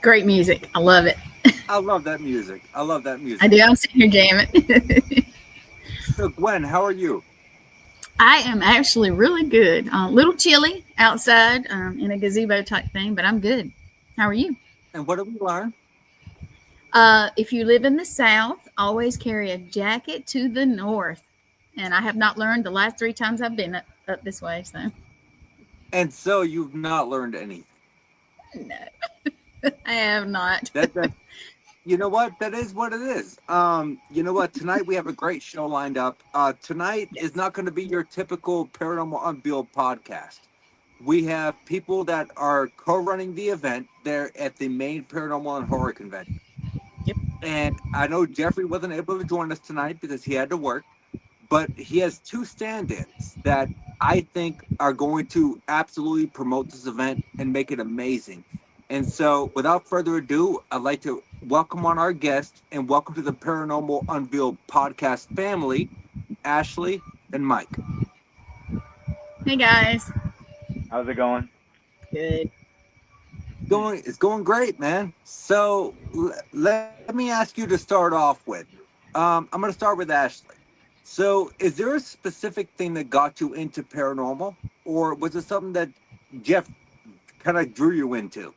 Great music. I love it. I love that music. I love that I music. do. I'm sitting here jamming. So, Gwen, how are you? I am actually really good. A little chilly outside in a gazebo type thing, but I'm good. How are you? And what did we learn? If you live in the South, always carry a jacket to the north. And I have not learned the last 3 times I've been up this way. So, And so you've not learned anything. no, I have not. That you know what? That is what it is. You know what? Tonight we have a great show lined up. Tonight is Yes. not going to be your typical Paranormal Unveiled podcast. We have people that are co-running the event there at the Maine Paranormal and Horror Convention. Yep. And I know Jeffrey wasn't able to join us tonight because he had to work, but he has two stand-ins that I think are going to absolutely promote this event and make it amazing. And so, without further ado, I'd like to welcome on our guest and welcome to the Paranormal Unveiled podcast family, Ashley and Mike. Hey guys. How's it going? Good. It's going great, man. So let me ask you to start off with. I'm going to start with Ashley. So, is there a specific thing that got you into paranormal, or was it something that Jeff kind of drew you into?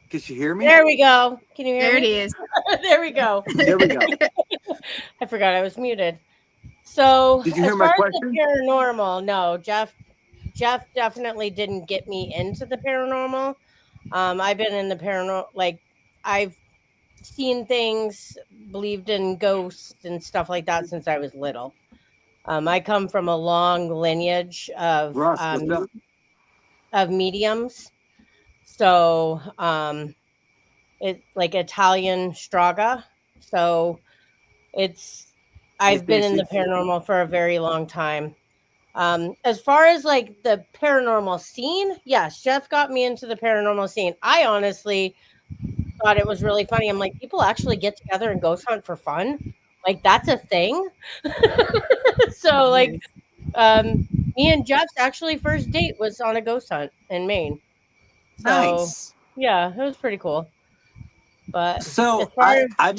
Can you hear me? There we go. Can you hear There it me? is. There we go. There we go. I forgot I was muted. So, Did you as hear my far as question? the paranormal, no, Jeff definitely didn't get me into the paranormal. I've been in the paranormal, like I've seen things, believed in ghosts and stuff like that since I was little. I come from a long lineage Russ, what's up? of mediums. So, it's like Italian Straga. So I've been in the paranormal for a very long time. As far as like the paranormal scene, yes, Jeff got me into the paranormal scene. I honestly thought it was really funny. I'm like, people actually get together and ghost hunt for fun. Like that's a thing. So like, me and Jeff's actually first date was on a ghost hunt in Maine. So Nice. yeah, it was pretty cool. But So as far as I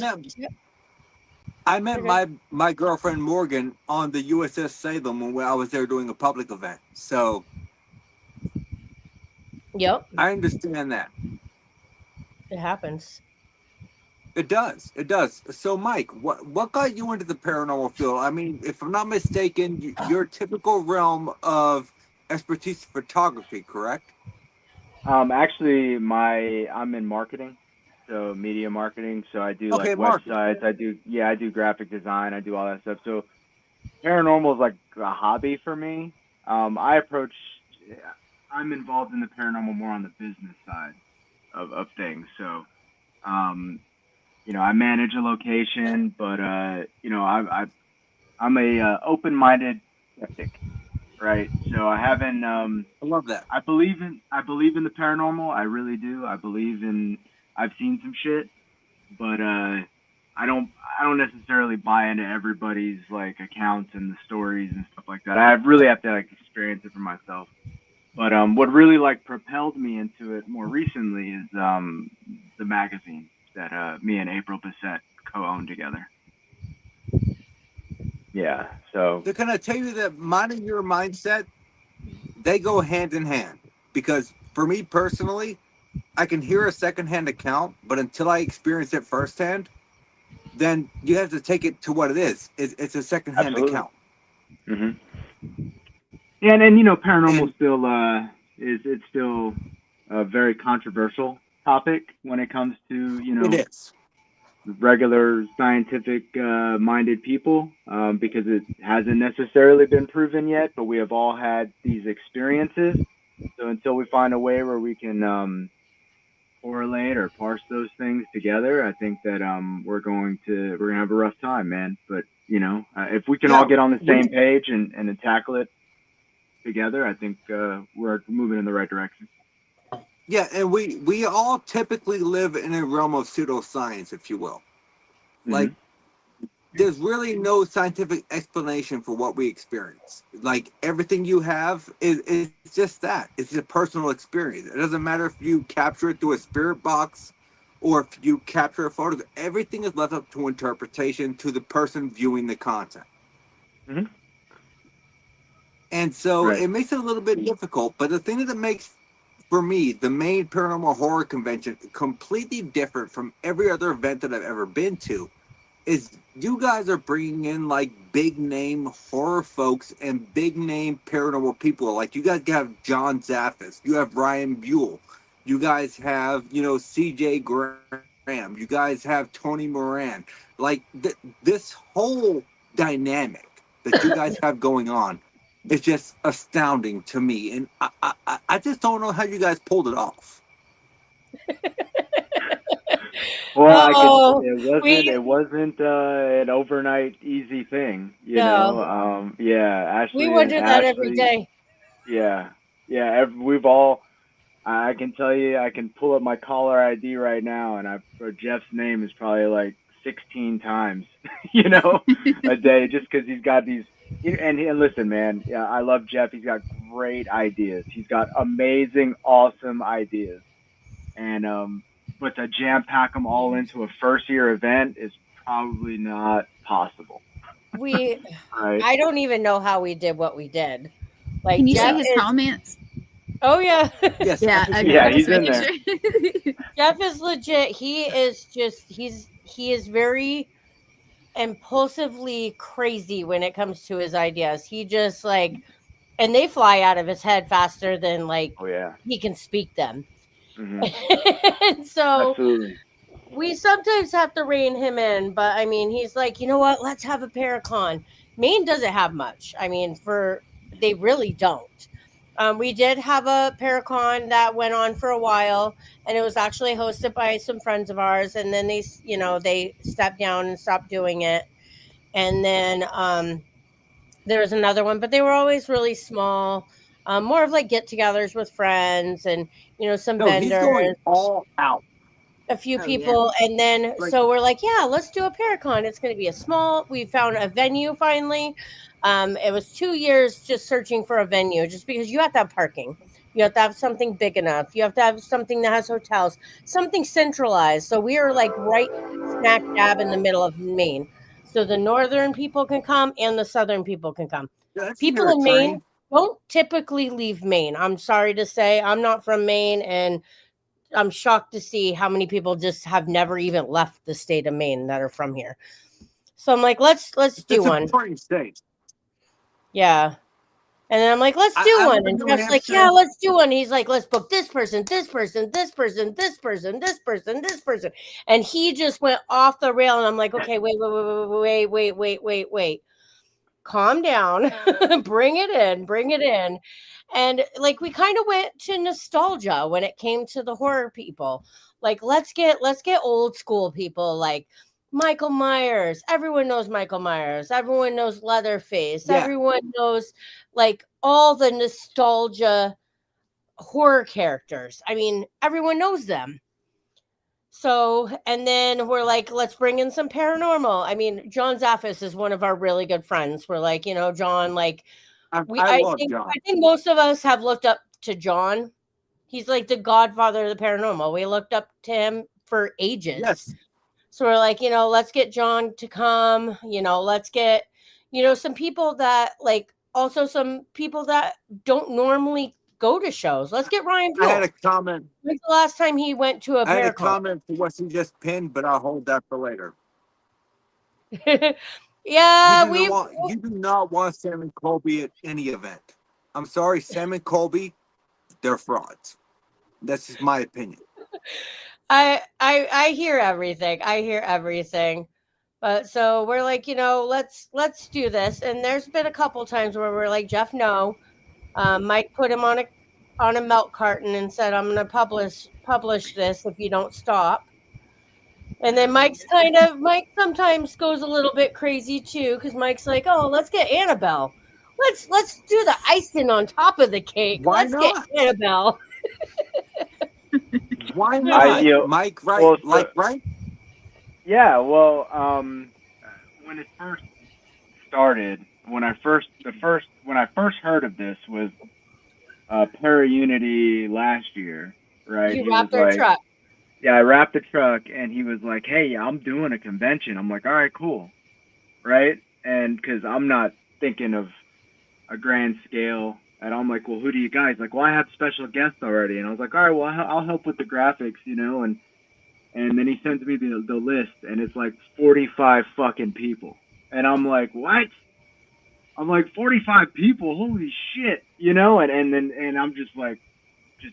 met Okay. my girlfriend Morgan on the USS Salem when I was there doing a public event. So yep, I understand that. it happens. It does. It does. So, Mike, what got you into the paranormal field? I mean, if I'm not mistaken, your typical realm of expertise is photography, correct? Actually, I'm in marketing, so media marketing. So I do Okay, like marketing. websites. I do graphic design. I do all that stuff. So paranormal is like a hobby for me. I'm involved in the paranormal more on the business side of things. So, I manage a location, but I'm a open-minded skeptic, right? So I haven't. I love that. I believe in the paranormal. I really do. I've seen some shit, but I don't necessarily buy into everybody's like accounts and the stories and stuff like that. I really have to like experience it for myself. But what really like propelled me into it more recently is the magazine that me and April Bissett co-own together. Yeah, so So, can I tell you that mine and your mindset, they go hand in hand? Because for me personally, I can hear a secondhand account, but until I experience it firsthand, then you have to take it to what it is. It's a secondhand Absolutely. account. Mm-hmm. Yeah, and paranormal And- still it's still a very controversial topic when it comes to It is. regular scientific minded people, because it hasn't necessarily been proven yet, but we have all had these experiences. So until we find a way where we can correlate or parse those things together, I think that we're gonna have a rough time, man. But if we can all get on the same page and tackle it together, I think we're moving in the right direction. Yeah, and we all typically live in a realm of pseudoscience, if you will. Mm-hmm. Like, there's really no scientific explanation for what we experience. Like everything you have is just that. It's a personal experience. It doesn't matter if you capture it through a spirit box or if you capture a photo. Everything is left up to interpretation to the person viewing the content. Mm-hmm. And so Right. it makes it a little bit difficult. But the thing that makes, for me, the Maine Paranormal Horror Convention completely different from every other event that I've ever been to is you guys are bringing in like big name horror folks and big name paranormal people. Like you guys have John Zaffis, you have Ryan Buell, you guys have, CJ Graham, you guys have Tony Moran. Like this whole dynamic that you guys have going on is just astounding to me. And I just don't know how you guys pulled it off. Well, Oh, it wasn't an overnight easy thing, No. Yeah, we Ashley wonder and that every Ashley, day. yeah, yeah. We've all. I can tell you, I can pull up my caller ID right now, and Jeff's name is probably like 16 times, a day, just because he's got these. And listen, man, yeah, I love Jeff. He's got great ideas. He's got amazing, awesome ideas, and but to jam pack them all into a first year event is probably not possible. We Right? I don't even know how we did what we did. Like Can you Jeff see his is, comments? oh yeah. Yes, Yeah, I can see okay. Yeah, I'm that. he's just in making there. sure. Jeff is legit. He is very impulsively crazy when it comes to his ideas. He just and they fly out of his head faster than Oh yeah. he can speak them. Hmm. And so Absolutely. we sometimes have to rein him in, but I mean, he's like, you know what? Let's have a Paracon. Maine doesn't have much. I mean, they really don't. We did have a Paracon that went on for a while, and it was actually hosted by some friends of ours. And then they stepped down and stopped doing it. And then there was another one, but they were always really small, more of like get-togethers with friends and some No, he's going vendors, all out. a few Oh, yeah. people, and then Like, so we're like, yeah, let's do a Paracon. It's going to be we found a venue finally. It was 2 years just searching for a venue, just because you have to have parking, you have to have something big enough, you have to have something that has hotels, something centralized. So we are like right smack dab in the middle of Maine, so the northern people can come and the southern people can come. that's People near a in Maine train. don't typically leave Maine. I'm sorry to say, I'm not from Maine, and I'm shocked to see how many people just have never even left the state of Maine that are from here. So I'm like, let's do It's a one. boring state. Yeah. And then I'm like, let's do I one. live in And New Jeff's like, yeah, Hampshire. let's do one. He's like, let's book this person, this person, this person, this person, this person, this person. And he just went off the rail. And I'm like, okay, wait. Calm down. Bring it in. Bring it in. And we kind of went to nostalgia when it came to the horror people. Like, let's get old school people, like Michael Myers. Everyone knows Michael Myers. Everyone knows Leatherface. Yeah. Everyone knows all the nostalgia horror characters. I mean, everyone knows them. So, and then we're like, let's bring in some paranormal. I mean, John Zaffis is one of our really good friends. We're like, John, I I love think John. most of us have looked up to John. He's like the godfather of the paranormal. We looked up to him for ages. Yes. So we're like, let's get John to come. Let's get, some people that also some people that don't normally go to shows. Let's get Ryan I had Buell. a comment. When's the last time he went to a I had a Paracon? comment for what you just pinned, but I'll hold that for later. Yeah, You do not want Sam and Colby at any event. I'm sorry, Sam and Colby, they're frauds. That's just my opinion. I hear everything. I hear everything. But so we're like, let's do this. And there's been a couple times where we're like, Jeff, no. Mike put him on a milk carton and said, I'm gonna publish this if you don't stop. And then Mike sometimes goes a little bit crazy too, because Mike's like, oh, let's get Annabelle. Let's do the icing on top of the cake. Why Let's get not? Annabelle. Why not? You know, Mike, right? well, Right? yeah. Well, when it first started, when I first heard of this was Para Unity last year, right? You He wrapped was their like, truck. yeah, I wrapped the truck, and he was like, "Hey, I'm doing a convention." I'm like, "All right, cool," right? And because I'm not thinking of a grand scale, and I'm like, "Well, who do you guys like?" Well, I have special guests already, and I was like, "All right, well, I'll help with the graphics, you know." And then he sends me the list, and it's like 45 fucking people, and I'm like, "What?" I'm like 45 people, holy shit, you know? And I'm just like,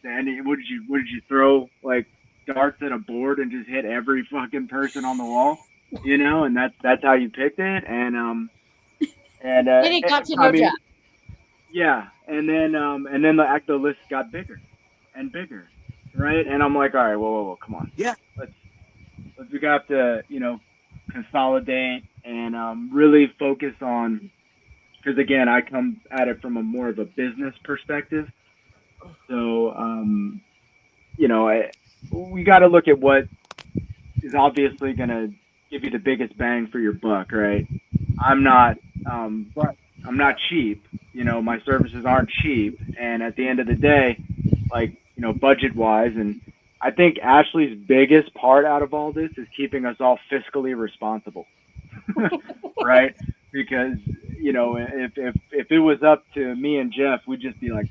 Andy, what did you throw like darts at a board and just hit every fucking person on the wall, you know? And that's how you picked it, and Then he got to know Jeff. yeah, and then the list got bigger and bigger, right? And I'm like, all right, whoa, come on, Yeah. we got to consolidate and really focus on, because again, I come at it from a more of a business perspective. So, we got to look at what is obviously going to give you the biggest bang for your buck, right? I'm not cheap. My services aren't cheap. And at the end of the day, budget wise, and I think Ashley's biggest part out of all this is keeping us all fiscally responsible, right? Because if it was up to me and Jeff, we'd just be like,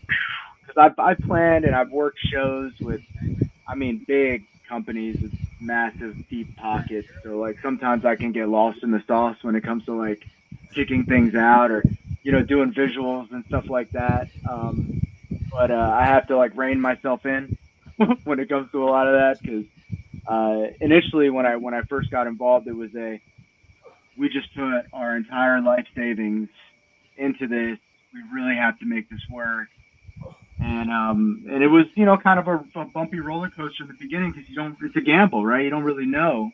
because I've planned and I've worked shows with, big companies with massive deep pockets. So sometimes I can get lost in the sauce when it comes to kicking things out or doing visuals and stuff like that. But I have to rein myself in when it comes to a lot of that, because initially when I first got involved, it was we just put our entire life savings into this. We really have to make this work. And it was, kind of a bumpy roller coaster in the beginning, because it's a gamble, right? You don't really know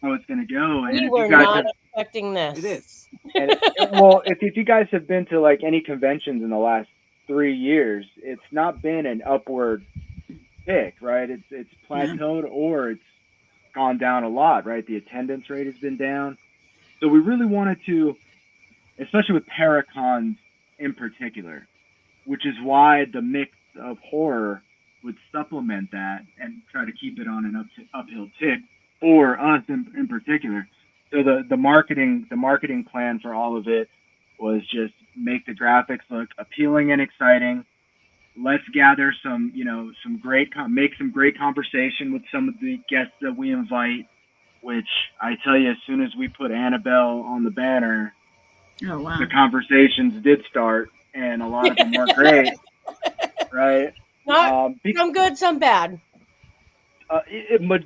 how it's going to go. And we were not expecting this. It is. Well, if you guys have been to any conventions in the last 3 years, it's not been an upward tick, right? It's plateaued or it's gone down a lot, right? The attendance rate has been down. So we really wanted to, especially with Paracons in particular, which is why the mix of horror would supplement that and try to keep it on an uphill tick for us in particular. So the marketing plan for all of it was just make the graphics look appealing and exciting. Let's gather make some great conversation with some of the guests that we invite, which I tell you, as soon as we put Annabelle on the banner, oh wow, the conversations did start, and a lot of them weren't great, right? Some good, some bad.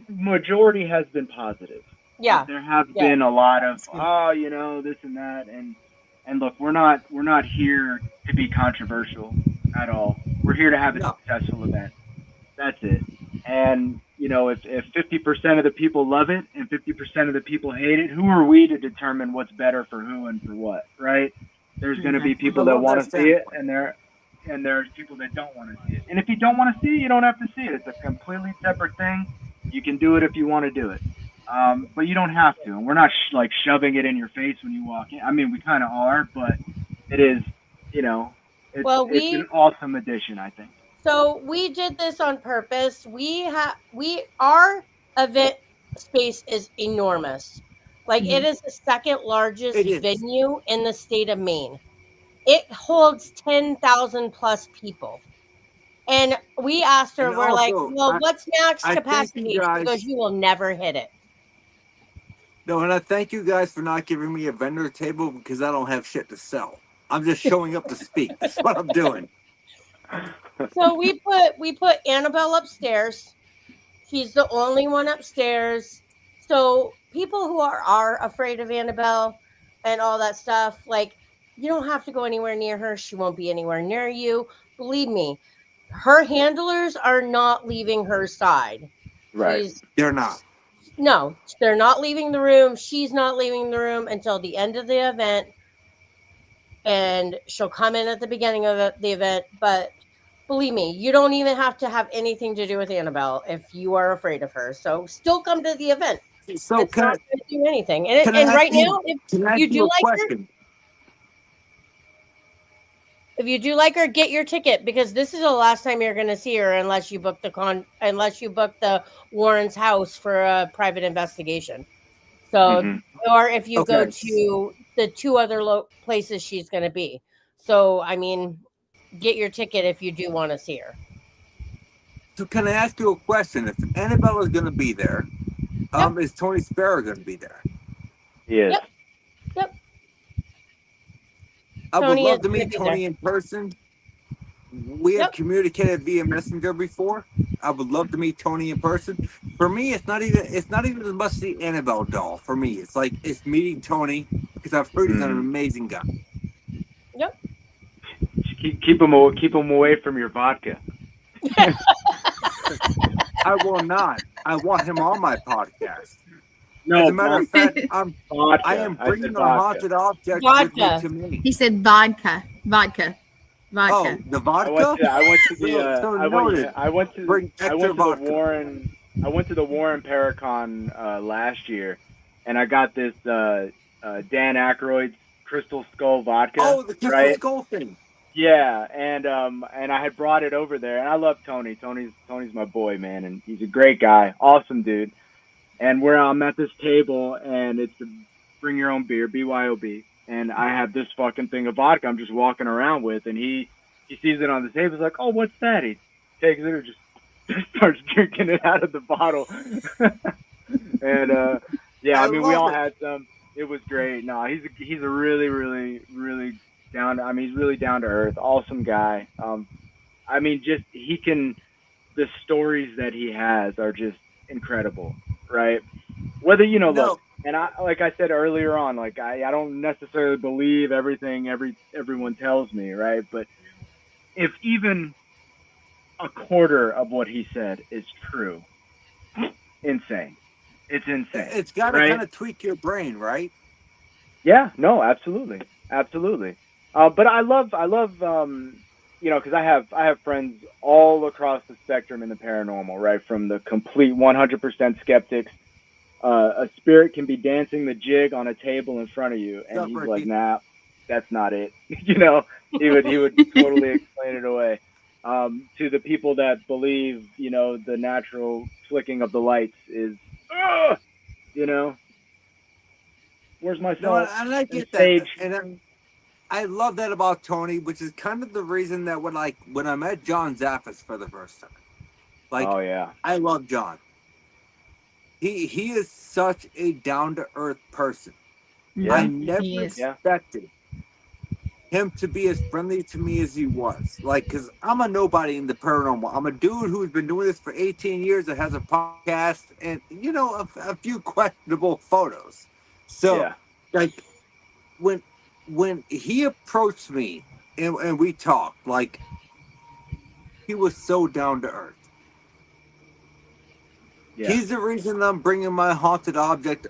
Majority has been positive. Yeah, there have been a lot of this and that, and look, we're not here to be controversial at all. We're here to have a successful event. That's it. And if 50% of the people love it and 50% of the people hate it, who are we to determine what's better for who and for what, right? There's going to be people that want to see it, and there's people that don't want to see it. And if you don't want to see it, you don't have to see it. It's a completely separate thing. You can do it if you want to do it, but you don't have to. And we're not shoving it in your face when you walk in. We kind of are, but it is, it's an awesome addition, I think. So we did this on purpose. Our event space is enormous. It is the second largest venue in the state of Maine. It holds 10,000 plus people. And we asked her, what's max capacity? She goes, you will never hit it. No, and I thank you guys for not giving me a vendor table, because I don't have shit to sell. I'm just showing up to speak. That's what I'm doing. So we put Annabelle upstairs. She's the only one upstairs. So people who are afraid of Annabelle and all that stuff, you don't have to go anywhere near her. She won't be anywhere near you. Believe me, her handlers are not leaving her side. Right. They're not. No, they're not leaving the room. She's not leaving the room until the end of the event. And she'll come in at the beginning of the event. But believe me, you don't even have to have anything to do with Annabelle if you are afraid of her. So still come to the event. So It's not going to do anything. And, can I and ask right you, now, if can I ask you do you a like her, question? if you do like her, get your ticket, because this is the last time you're going to see her unless you book unless you book the Warren's house for a private investigation. So, hmm or if you go Okay. to the two other places she's going to be. So, I mean, get your ticket if you do want to see her. So can I ask you a question? If Annabelle is going to be there, Yep. is Tony Sparrow going to be there? He is. Yep. Yep. I would Tony is love to going to meet be Tony there. in person. We have Yep. communicated via Messenger before. I would love to meet Tony in person. For me, it's not even as much the Annabelle doll. For me, it's like it's meeting Tony because I've heard he's an Mhm. amazing guy. Yep. Keep him away from your vodka. I will not. I want him on my podcast. No, As a matter of fact, vodka. I am I bringing said a vodka. haunted object with me Vodka. to me. He said vodka. Oh, the vodka. I went to the So I noted. went to Bring I extra went to the vodka. Warren Paracon last year, and I got this Dan Aykroyd's Crystal Skull vodka. Oh, the Crystal right? Skull thing. Yeah, and I had brought it over there, and I love Tony. Tony's my boy, man, and he's a great guy, awesome dude. And I'm at this table, and it's a bring your own beer, BYOB, and I have this fucking thing of vodka I'm just walking around with, and he sees it on the table, he's like, oh, what's that? He takes it and just starts drinking it out of the bottle. And yeah, I mean, we all had some. It was great. No, he's a really, really, really he's really down to earth, awesome guy. I mean, just the stories that he has are just incredible, right? Whether look, and like I said earlier on, like I don't necessarily believe everything everyone tells me, right? But if even a quarter of what he said is true, insane. It's insane. It's got to right? kind of tweak your brain, right? Yeah, no, absolutely. But I love, because I have friends all across the spectrum in the paranormal, right? From the complete 100% skeptics. A spirit can be dancing the jig on a table in front of you, and he's like, nah, that's not it. He would totally explain it away. To the people that believe, the natural flicking of the lights is, where's my salt? No, and I get that, and I love that about Tony, which is kind of the reason that when I met John Zaffis for the first time, oh yeah, I love John. He is such a down to earth person. Yeah. I never expected him to be as friendly to me as he was. Because I'm a nobody in the paranormal. I'm a dude who's been doing this for 18 years that has a podcast and a few questionable photos. So when he approached me and we talked, he was so down to earth. Yeah. He's the reason I'm bringing my haunted object,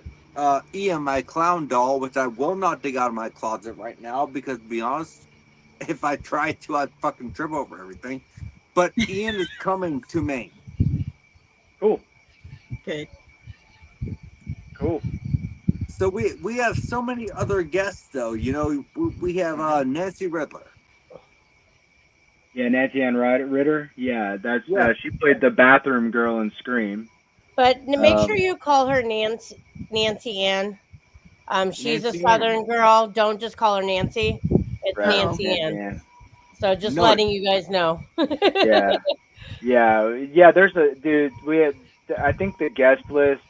Ian, my clown doll, which I will not dig out of my closet right now because, to be honest, if I try to, I'd fucking trip over everything. But Ian is coming to Maine. Cool. Okay. Cool. So we have so many other guests, though. We have Nancy Riddler. Yeah, Nancy Ann Ritter. Yeah, that's she played the bathroom girl in Scream. But make sure you call her Nancy Ann. She's a Southern girl. Don't just call her Nancy. It's Nancy Ann. So just letting you guys know. Yeah. There's a dude. I think the guest list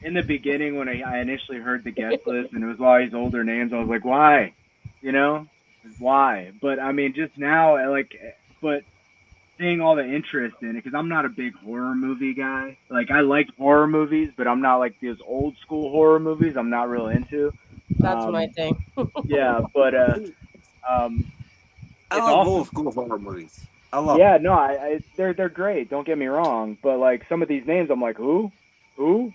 in the beginning when I initially heard the guest list and it was all these older names. I was like, why? Why? But I mean, just now, but seeing all the interest in it, because I'm not a big horror movie guy. I like horror movies, but I'm not like those old school horror movies. I'm not real into. That's my thing. Yeah, but I love old school horror movies. I love. Yeah, no, they're great. Don't get me wrong, but some of these names, I'm like, who, and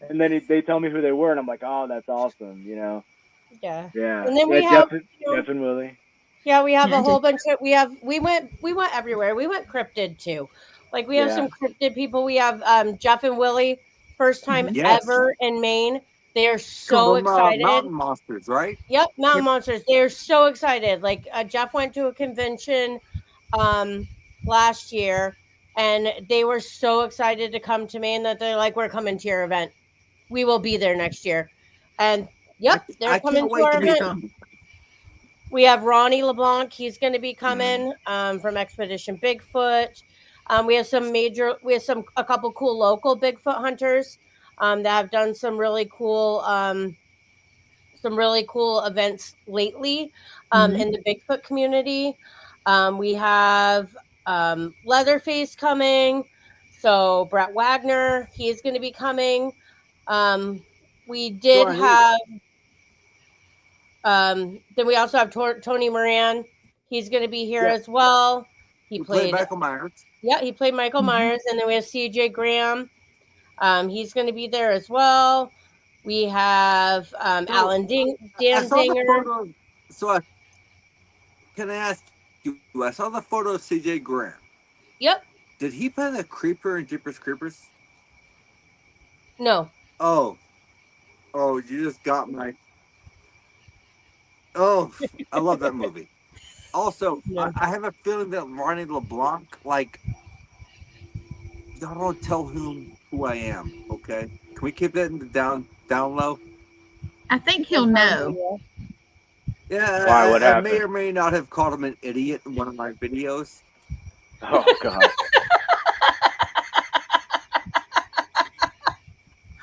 then they tell me who they were, and I'm like, oh, that's awesome, Yeah. Yeah. And then we have Jeff and Willie. Yeah, we have a whole bunch of we went everywhere. We went cryptid too. We have some cryptid people. We have Jeff and Willie First time Yes. ever in Maine. They are Come so from, excited. Mountain Monsters, right? Yep, Mountain Monsters. They're so excited. Like Jeff went to a convention last year, and they were so excited to come to Maine that they're like, "We're coming to your event. We will be there next year." And yep, they're I coming can't to wait our to meet event. them. We have Ronnie LeBlanc. He's going to be coming from Expedition Bigfoot. We have a couple cool local Bigfoot hunters that have done some really cool events lately in the Bigfoot community. We have Leatherface coming. So Brett Wagner, he is going to be coming. We did have. Then we also have Tony Moran. He's going to be here as well. He played Michael Myers. Yeah, he played Michael Myers. And then we have CJ Graham. He's going to be there as well. We have Alan Dan Dinger. Can I ask you? I saw the photo of CJ Graham. Yep. Did he play the Creeper in Jeepers Creepers? No. Oh, you just got my. Oh, I love that movie. Also, I have a feeling that Ronnie LeBlanc, like, y'all don't tell him who I am, okay? Can we keep that in the down low? I think he'll know. Yeah, Why? What I happened? may or may not have called him an idiot in one of my videos. Oh God.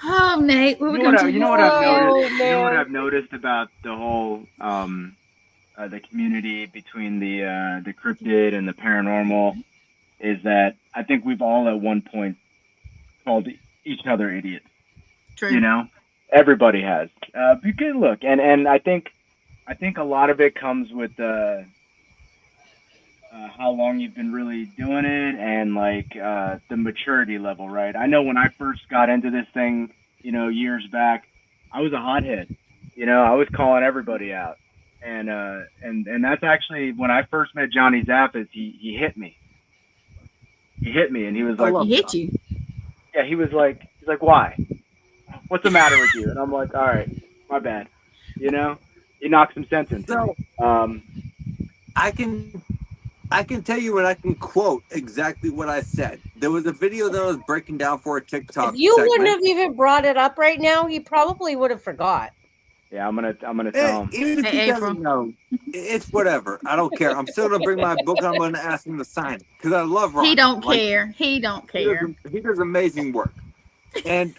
Oh, Nate, what You know what I've noticed about the whole the community between the cryptid and the paranormal is that I think we've all at one point called each other idiots. True. You know, everybody has. Because look, and I think a lot of it comes with how long you've been really doing it and like the maturity level, right? I know when I first got into this thing, years back, I was a hothead. I was calling everybody out, and that's actually when I first met Johnny Zappas. He hit me. He hit me, and he was like, "He hit you." Yeah, he's like, why? What's the matter with you? And I'm like, all right, my bad. He knocked some sense into me. I can tell you and I can quote exactly what I said. There was a video that I was breaking down for a TikTok. If you wouldn't have even brought it up right now, he probably would have forgot. Yeah, I'm gonna tell him. Even if he doesn't know, it's whatever. I don't care. I'm still gonna bring my book and I'm gonna ask him to sign it because I love Ron. He don't care. He don't care. He does amazing work. And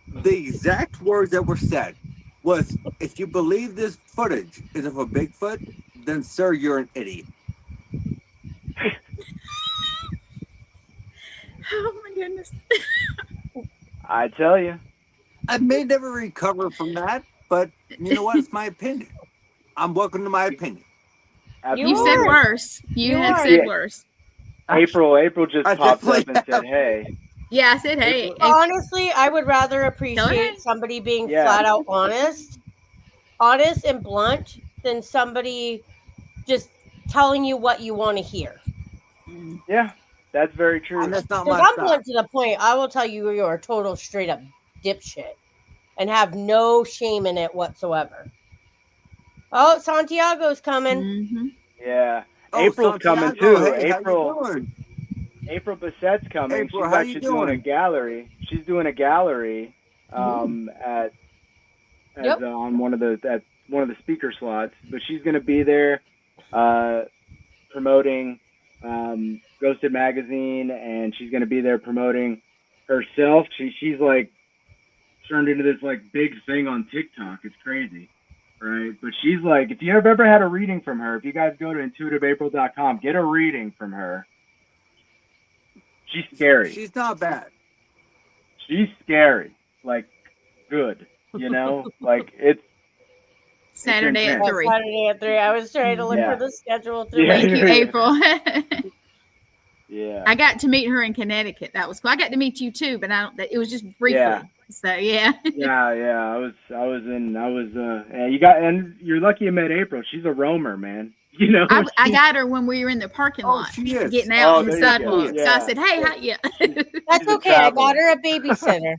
the exact words that were said was, "If you believe this footage is of a Bigfoot, then sir, you're an idiot." Oh my goodness. I tell you. I may never recover from that, but you know what? It's my opinion. I'm welcome to my opinion. You said worse. You have said worse. April just popped up and said, "Hey." Yeah, I said, "Hey." Honestly, I would rather appreciate somebody being flat out honest and blunt than somebody just telling you what you want to hear. Yeah, that's very true. And that's not my I'm blunt to the point. I will tell you you're a total straight up dipshit and have no shame in it whatsoever. Oh, Santiago's coming. Mm-hmm. Yeah. April's coming too. Hey, April Bassett's coming. April, she's actually doing a gallery. She's doing a gallery on one of the speaker slots. But she's going to be there promoting Ghosted Magazine, and she's going to be there promoting herself. She's like turned into this like big thing on TikTok. It's crazy. Right, but she's like, if you have ever had a reading from her, if you guys go to intuitiveapril.com, get a reading from her. She's scary. She's not bad. She's scary, like good, like it's Saturday at 3. Saturday at 3. I was trying to look for the schedule. Thank you, April. Yeah, I got to meet her in Connecticut. That was cool. I got to meet you too, but it was just briefly. Yeah. So yeah. Yeah. And you're lucky you met April. She's a roamer, man. I got her when we were in the parking lot, getting out on the sidewalk. Yeah. So I said, "Hey, That's okay. I got her a babysitter.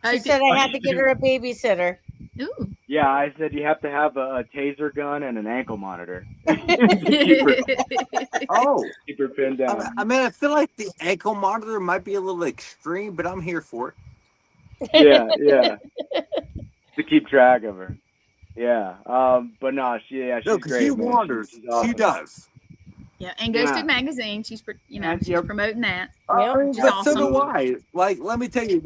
She said I had to get her a babysitter. Ooh. Yeah, I said you have to have a taser gun and an ankle monitor. Oh, Keep her pinned down. I mean, I feel like the ankle monitor might be a little extreme, but I'm here for it. Yeah. To keep track of her. Yeah. But no, she's No, great. because she man. wanders. She's awesome. She does. Yeah, and Ghosted Magazine. She's promoting that. Yep. Which is But awesome. so do I. Like, let me tell you,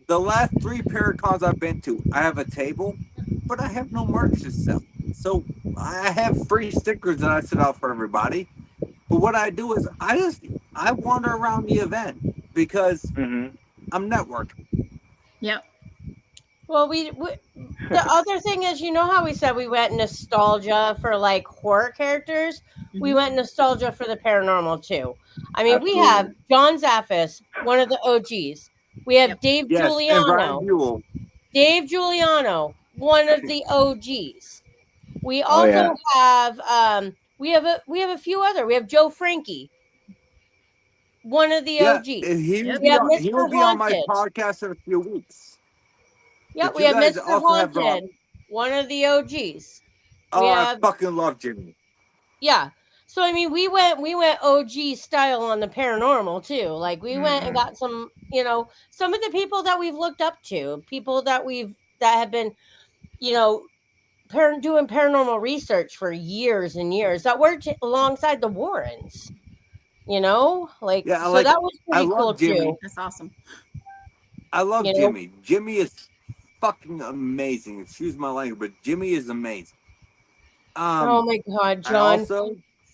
the last 3 Paracons I've been to, I have a table, but I have no merch to sell. So I have free stickers that I set out for everybody. But what I do is I wander around the event because I'm networking. Yep. Well, the other thing is, you know how we said we went nostalgia for like horror characters? Mm-hmm. We went nostalgia for the paranormal too. I mean, we have John Zaffis, one of the OGs. We have Dave Giuliano. Dave Giuliano, one of the OGs. We also have we have a few other. We have Joe Frankie, one of the OGs. He will be on my podcast in a few weeks. Yep, we have Mr. Haunted, one of the OGs. I fucking love Jimmy. Yeah. So I mean, we went OG style on the paranormal too. Like we went and got some, some of the people that we've looked up to, people that have been, doing paranormal research for years and years that worked alongside the Warrens. That was pretty cool Jimmy. too. That's awesome. I love Jimmy. Jimmy is fucking amazing. Excuse my language, but Jimmy is amazing. Oh my God, John.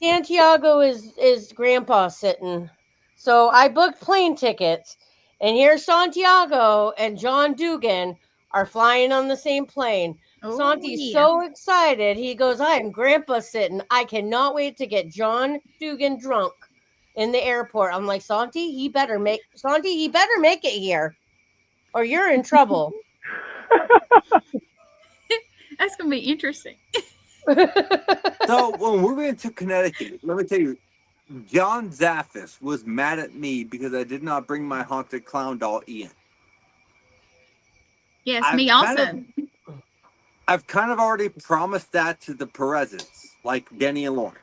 Santiago is grandpa sitting. So I booked plane tickets, and here's Santiago and John Dugan are flying on the same plane. Santi's so excited. He goes, I am grandpa sitting. I cannot wait to get John Dugan drunk in the airport. I'm like, Santi, he better make it here, or you're in trouble. That's gonna be interesting. So when we went to Connecticut, let me tell you, John Zaffis was mad at me because I did not bring my haunted clown doll Ian. Yes, me also. I've kind of already promised that to the Perezes, like Denny and Lauren,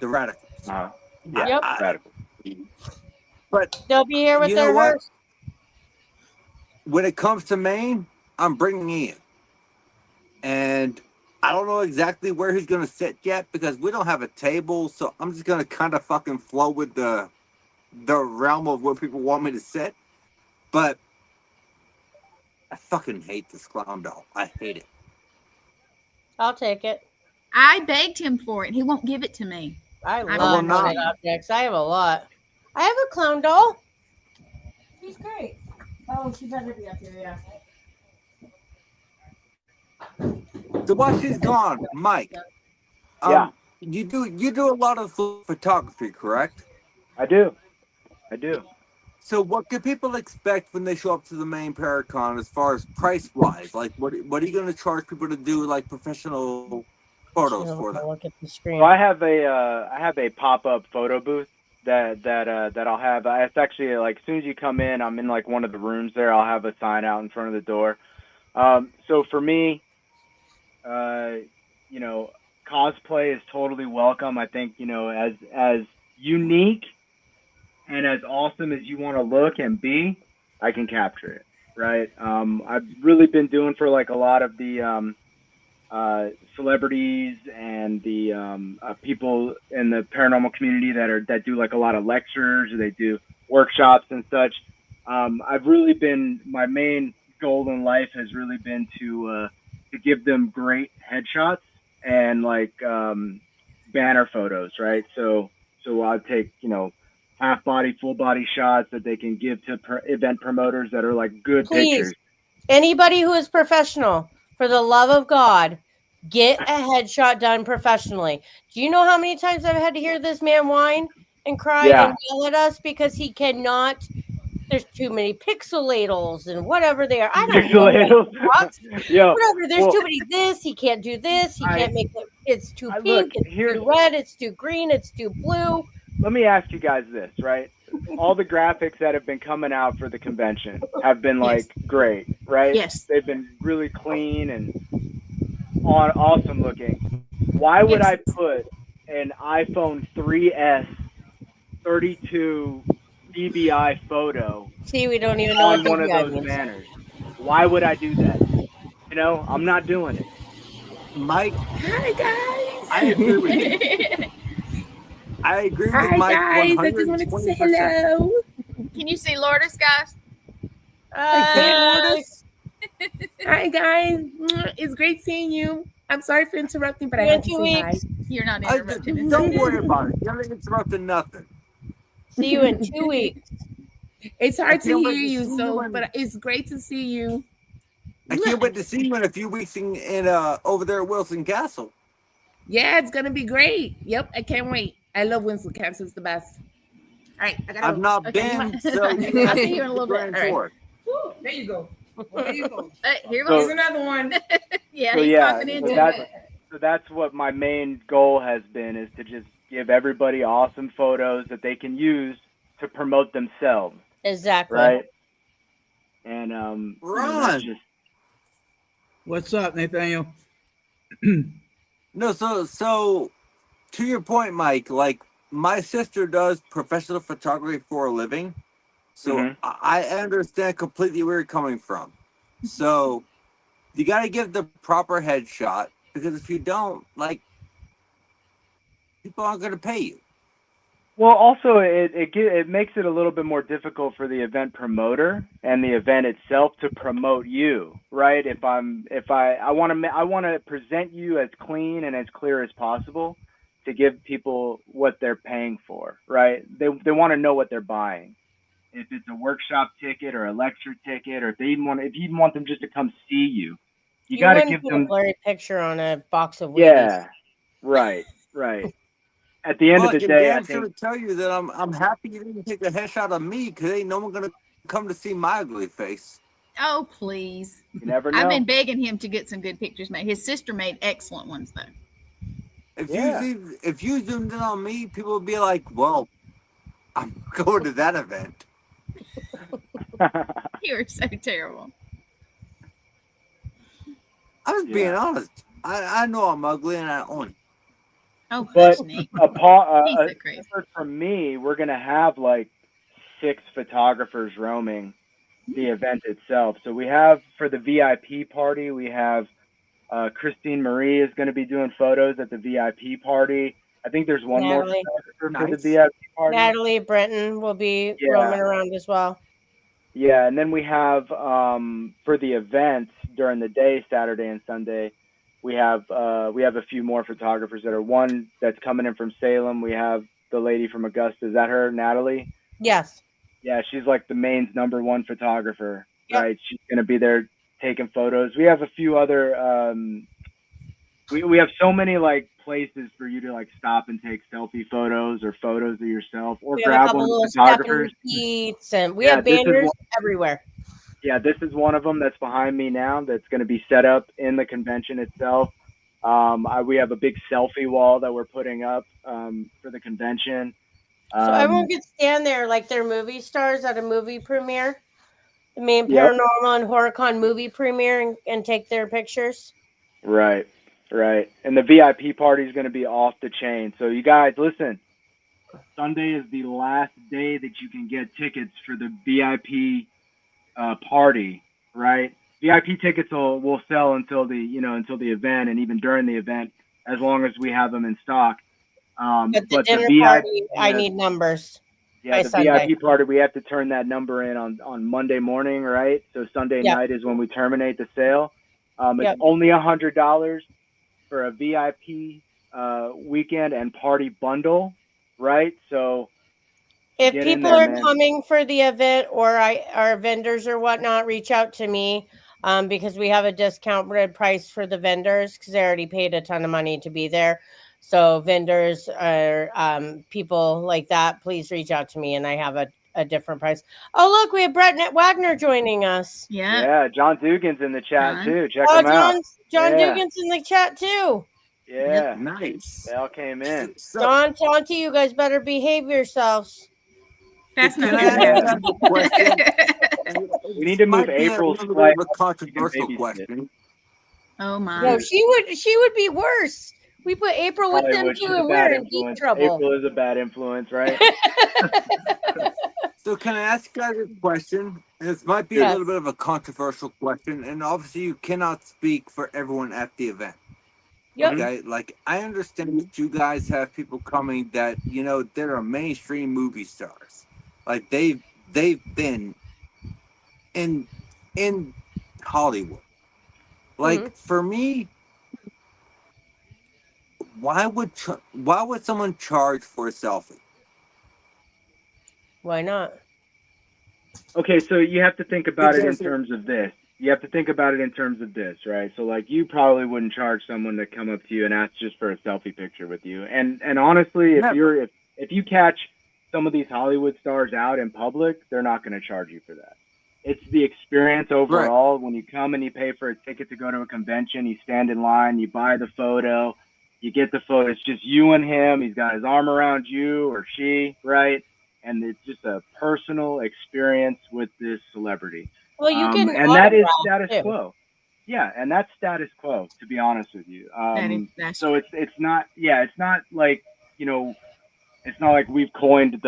the Radicals. Radicals. But they'll be here with their hearse. When it comes to Maine, I'm bringing Ian. And I don't know exactly where he's going to sit yet because we don't have a table. So I'm just going to kind of fucking flow with the realm of where people want me to sit. But I fucking hate this clown doll. I hate it. I'll take it. I begged him for it. He won't give it to me. I love haunted objects. I have a lot. I have a clown doll. She's great. Oh, she better be up here, yeah. So while she's gone, Mike, you do a lot of photography, correct? I do. So what can people expect when they show up to the Maine Paracon as far as price wise? Like what are you going to charge people to do like professional photos for them? Look at the screen. Well, I have a pop-up photo booth that I'll have. It's actually like as soon as you come in, I'm in like one of the rooms there. I'll have a sign out in front of the door. So for me, cosplay is totally welcome. I think, as unique and as awesome as you want to look and be, I can capture it, right? I've really been doing for like a lot of the celebrities and the people in the paranormal community that do like a lot of lectures or they do workshops and such. I've really been, my main goal in life has really been to give them great headshots and like banner photos, right? So I'll take, half body, full body shots that they can give to event promoters that are like good pictures. Anybody who is professional, for the love of God, get a headshot done professionally. Do you know how many times I've had to hear this man whine and cry and yell at us because he cannot? There's too many pixelators and whatever they are. I don't know. Whatever. There's too many this. He can't do this. He can't make it. It's too pink. It's too red. It's too green. It's too blue. Let me ask you guys this, right? all the graphics that have been coming out for the convention have been like great, right? Yes. They've been really clean and awesome looking. Why would Yes. I put an iPhone 3S 32 dBi photo See, we don't even know what on one of DPI those means. banners? Why would I do that? You know, I'm not doing it. Mike, Hi guys. I agree with you. I agree with Hi Mike guys. I just wanted to say 120%. hello. Can you see Lourdes, guys? Hey, Lourdes. Hi guys. It's great seeing you. I'm sorry for interrupting, but I You had in to 2 say hi. weeks. You're not I- interrupting. don't worry about it. You're not interrupting nothing. See you in 2 weeks. It's I hard to can't hear wait to you, see so you when- but it's great to see you. I can't wait to see you in a few weeks in over there at Wilson Castle. Yeah, it's gonna be great. Yep, I can't wait. I love Winslow Castle. It's the best. All right, I gotta I've go. not Okay, you been, might- so I'll see you in a little bit. grand All right. tour. Woo, there you go. There you go. Here So- Here's another one. yeah, So he's yeah, talking so into that's it. so that's what my main goal has been, is to just give everybody awesome photos that they can use to promote themselves, Exactly. right? And you know, that's Ron. just What's up, Nathaniel? No, so to your point, Mike, like my sister does professional photography for a living. So Mhm. I understand completely where you're coming from. So you got to give the proper headshot, because if you don't, like, people aren't going to pay you. well. Also, it makes it a little bit more difficult for the event promoter and the event itself to promote you, right? If I want to present you as clean and as clear as possible to give people what they're paying for, right? They want to know what they're buying. If it's a workshop ticket or a lecture ticket, or if you want them just to come see you, you got to wouldn't give put them. a blurry picture on a box of Wheaties. Yeah, right. At the end Well, of I the can day, I damn think sure tell you that I'm happy you didn't take a headshot of me, because ain't no one going to come to see my ugly face. Oh, please. you never know. I've been begging him to get some good pictures made. His sister made excellent ones, though. Yeah. If you zoomed in on me, people would be like, well, I'm going to that event. You were so terrible. I was being honest. I know I'm ugly and I own it. Oh, But hush, Nick. He's upon so crazy. from me, we're gonna have like 6 photographers roaming the event itself. So we have, for the VIP party, we have Christine Marie is going to be doing photos at the VIP party. I think there's one Natalie. more photographer for Nice. the VIP party. Natalie Brenton will be Yeah. roaming around as well. Yeah, and then we have for the events during the day, Saturday and Sunday, we have a few more photographers that are, one that's coming in from Salem. We have the lady from Augusta. Is that her, Natalie? Yes. Yeah, she's like the Maine's #1 photographer, Yep. right? She's going to be there taking photos. We have a few other we have so many like places for you to like stop and take selfie photos or photos of yourself, or We have a grab couple one of little the stepping photographers. seats, and we Yeah, have this is banners one- everywhere. Yeah, this is one of them that's behind me now, that's going to be set up in the convention itself. We have a big selfie wall that we're putting up for the convention. So everyone could stand there like they're movie stars at a movie premiere, the Maine Yep. Paranormal and Horror CON movie premiere, and take their pictures. Right. And the VIP party is going to be off the chain. So you guys, listen, Sunday is the last day that you can get tickets for the VIP party, right? VIP tickets will sell until the event, and even during the event, as long as we have them in stock. But the But dinner VIP, party, I need numbers. by the Sunday. VIP party, we have to turn that number in on Monday morning, right? So Sunday Yep. night is when we terminate the sale. It's Yep. only $100 for a VIP weekend and party bundle, right? So If get in people there, are man. coming for the event, or our vendors or whatnot, reach out to me because we have a discounted price for the vendors because they already paid a ton of money to be there. So vendors or people like that, please reach out to me, and I have a different price. Oh, look, we have Brett Wagner joining us. Yeah. Yeah, John Dugan's in the chat John. too. Check Oh, him out. John Yeah. Dugan's in the chat too. Yeah, Nice. they all came in. So, John, Tonti, you guys better behave yourselves. That's Can not I good. ask you a question? We need to move Might be a April's little flight bit of a controversial babysit. question. Oh my. No, she would be worse. We put April with them Hollywood, too, she's a and bad we're in deep influence. trouble. April is a bad influence, right? So can I ask you guys a question? This might be Yes. a little bit of a controversial question, and obviously you cannot speak for everyone at the event. Yep. Okay, like I understand that you guys have people coming that they're mainstream movie stars, like they've been in Hollywood. Like for me, why would someone charge for a selfie? Why not? Okay, so you have to think about it in Because- terms of this. You have to think about it in terms of this, right? So like you probably wouldn't charge someone to come up to you and ask just for a selfie picture with you. And honestly, if you catch some of these Hollywood stars out in public, they're not going to charge you for that. It's the experience overall. Right. When you come and you pay for a ticket to go to a convention, you stand in line, you buy the photo, you get the photo. It's just you and him. He's got his arm around you or she, right? And it's just a personal experience with this celebrity. Well, you can, and that is status quo. Yeah, and that's status quo, to be honest with you. So it's not like, it's not like we've coined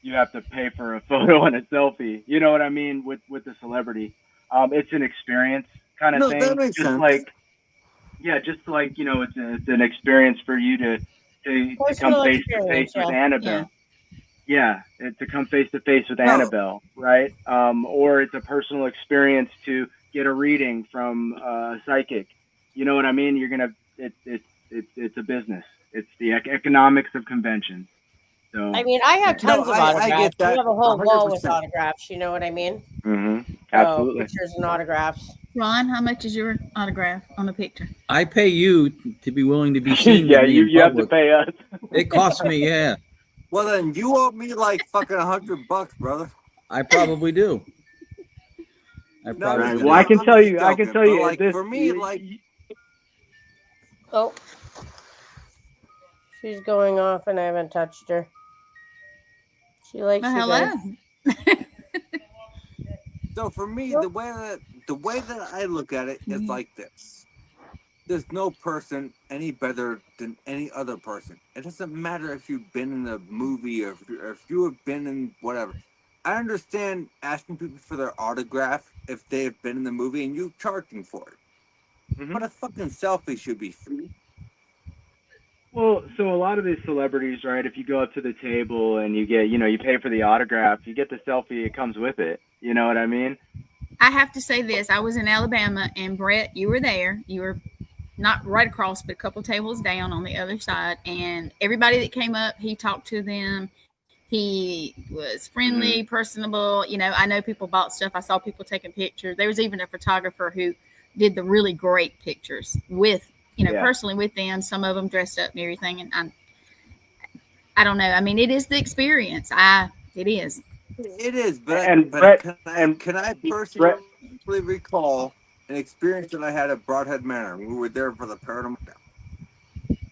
you have to pay for a photo and a selfie. You know what I mean? With the celebrity. It's an experience kind of thing. That makes sense. Just like, it's an experience for you to come face to face with Annabelle. Yeah, to come face to face with Annabelle, right? Or it's a personal experience to get a reading from a psychic. You know what I mean? It's a business. It's the economics of conventions. So I mean, I have tons of autographs. I get that. We have a whole 100%. wall with autographs. You know what I mean? Mm-hmm. Absolutely. So, pictures and autographs. Ron, how much is your autograph on a picture? I pay you to be willing to be seen. Yeah, with me you in have to public. pay us. It costs me, yeah. Well, then you owe me like fucking $100, brother. I probably do. Right. Well, I can tell you. Like for me, like. Oh, she's going off, and I haven't touched her. She likes you guys. So for me, the way that I look at it is like this. There's no person any better than any other person. It doesn't matter if you've been in a movie or if you have been in whatever. I understand asking people for their autograph if they have been in the movie and you charging for it. Mm-hmm. But a fucking selfie should be free. Well, so a lot of these celebrities, right, if you go up to the table and you get, you pay for the autograph, you get the selfie, it comes with it. You know what I mean? I have to say this. I was in Alabama, and Brett, you were there. You were not right across, but a couple tables down on the other side. And everybody that came up, he talked to them. He was friendly, personable. I know people bought stuff. I saw people taking pictures. There was even a photographer who did the really great pictures with, personally with them. Some of them dressed up and everything. And I don't know. I mean, it is the experience. It is. It is, but can I personally recall an experience that I had at Broadhead Manor? We were there for the Paranormal.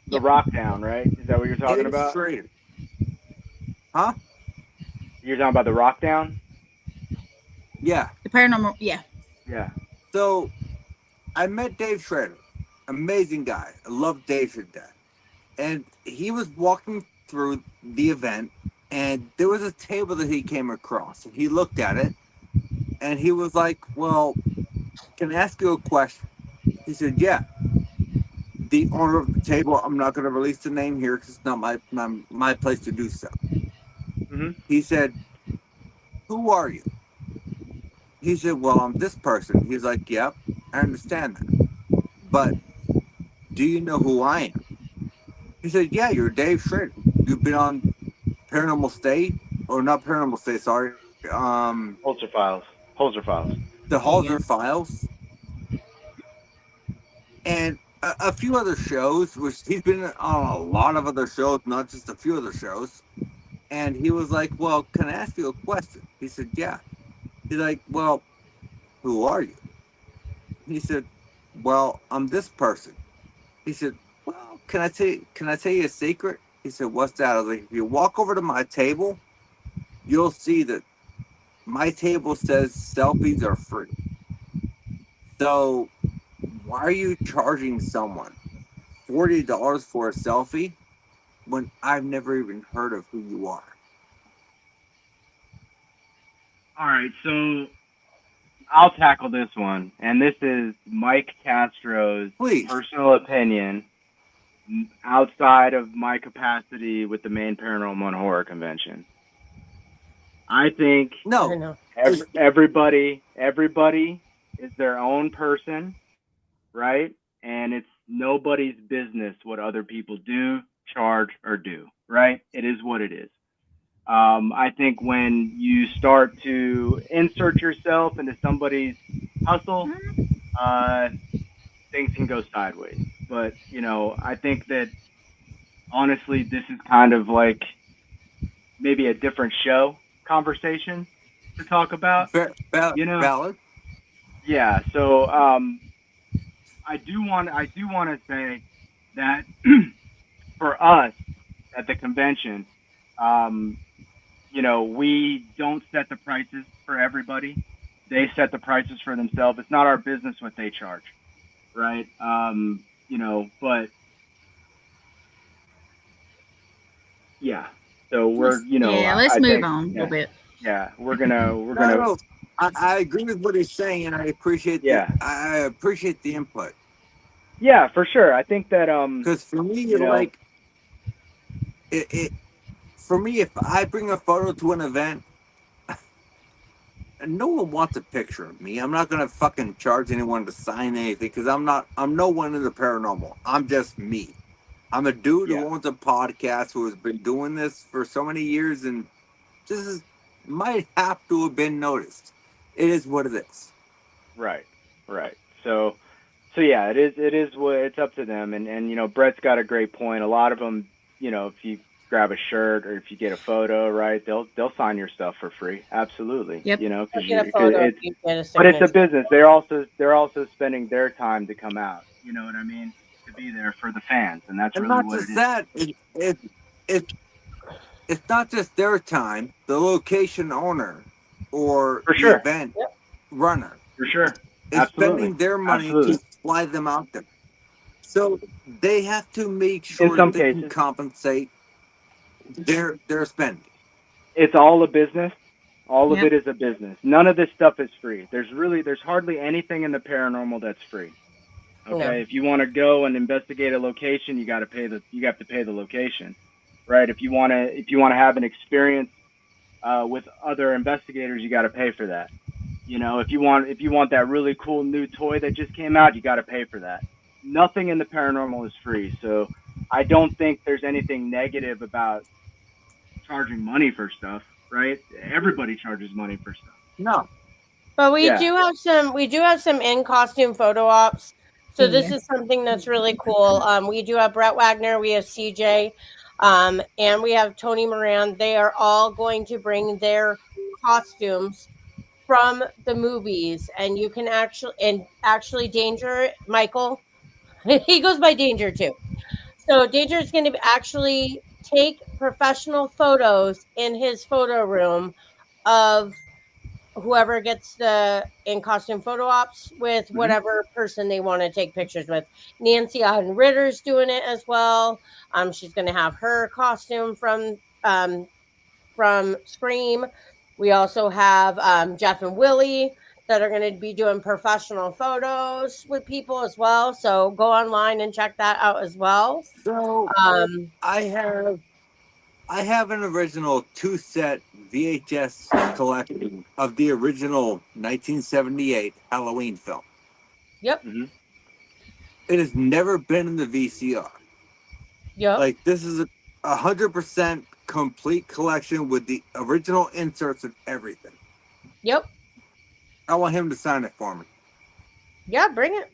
The Rock Down, right? Is that what you're talking about? Straight. Huh? You're talking about the Rock Down? Yeah. The Paranormal, yeah. Yeah. So, I met Dave Schrader. Amazing guy. I love Dave to death. And he was walking through the event, and there was a table that he came across. And he looked at it, and he was like, well, can I ask you a question? He said, yeah. The owner of the table, I'm not going to release the name here because it's not my place to do so. Mm-hmm. He said, who are you? He said, well, I'm this person. He's like, yep, I understand that. But do you know who I am? He said, yeah, you're Dave Schrader. You've been on Paranormal State, or not Paranormal State, sorry. Holzer Files. The Holzer Files. And a few other shows, which he's been on a lot of other shows, not just a few other shows. And he was like, well, can I ask you a question? He said, yeah. He's like, well, who are you? He said, well, I'm this person. He said, well, can I tell you a secret? He said, what's that? I was like, if you walk over to my table you'll see that my table says selfies are free. So why are you charging someone $40 for a selfie when I've never even heard of who you are? All right, so I'll tackle this one, and this is Mike Castro's Please. personal opinion outside of my capacity with the Maine Paranormal Horror Convention. I think I No, know. everybody is their own person, right? And it's nobody's business what other people do, charge, or do, right? It is what it is. I think when you start to insert yourself into somebody's hustle, things can go sideways. But, you know, I think that honestly, this is kind of like maybe a different show conversation to talk about. You know, valid. yeah. So I do want to say that for us at the convention, you know, we don't set the prices for everybody. They set the prices for themselves. It's not our business what they charge, right? You know, but yeah. So we're, you know, Yeah, let's I move think, on a little bit. Yeah, we're gonna. No, I agree with what he's saying, and I appreciate I appreciate the input. Yeah, for sure. I think that because for me, you know, like for me, if I bring a photo to an event, and no one wants a picture of me, I'm not gonna fucking charge anyone to sign anything because I'm no one in the paranormal. I'm just me. I'm a dude who owns a podcast who has been doing this for so many years and just might have to have been noticed. It is what it is. Right. So yeah, it is what it's up to them. And you know, Brett's got a great point. A lot of them, you know, if you grab a shirt or if you get a photo, right, they'll sign your stuff for free. Absolutely. Yep. You know, But it's a business. They're also spending their time to come out. You know what I mean? To be there for the fans, and that's And really not what just it that. It's not just their time. The location owner or the event runner For sure. is spending their money to fly them out there. So they have to make sure some they cases. can compensate their spending. It's all a business. All of it is a business. None of this stuff is free. There's hardly anything in the paranormal that's free. Okay, No. if you want to go and investigate a location, you have to pay the location, right? If you want to have an experience with other investigators, you got to pay for that. You know, if you want that really cool new toy that just came out, you got to pay for that. Nothing in the paranormal is free, so I don't think there's anything negative about charging money for stuff, right? Everybody charges money for stuff. No. But we do have some in costume photo ops. So this Yeah. is something that's really cool. We do have Brett Wagner, we have CJ, and we have Tony Moran. They are all going to bring their costumes from the movies, and you can actually Danger Michael, he goes by Danger too. So Danger is going to actually take professional photos in his photo room of whoever gets the in costume photo ops with whatever person they want to take pictures with. Nancy Ahn Ritter's doing it as well. She's going to have her costume from Scream. We also have Jeff and Willie that are going to be doing professional photos with people as well. So go online and check that out as well. So I have an original 2-set VHS collection of the original 1978 Halloween film. Yep. Mm-hmm. It has never been in the VCR. Yep. Like, this is 100% complete collection with the original inserts and everything. Yep. I want him to sign it for me. Yeah, bring it.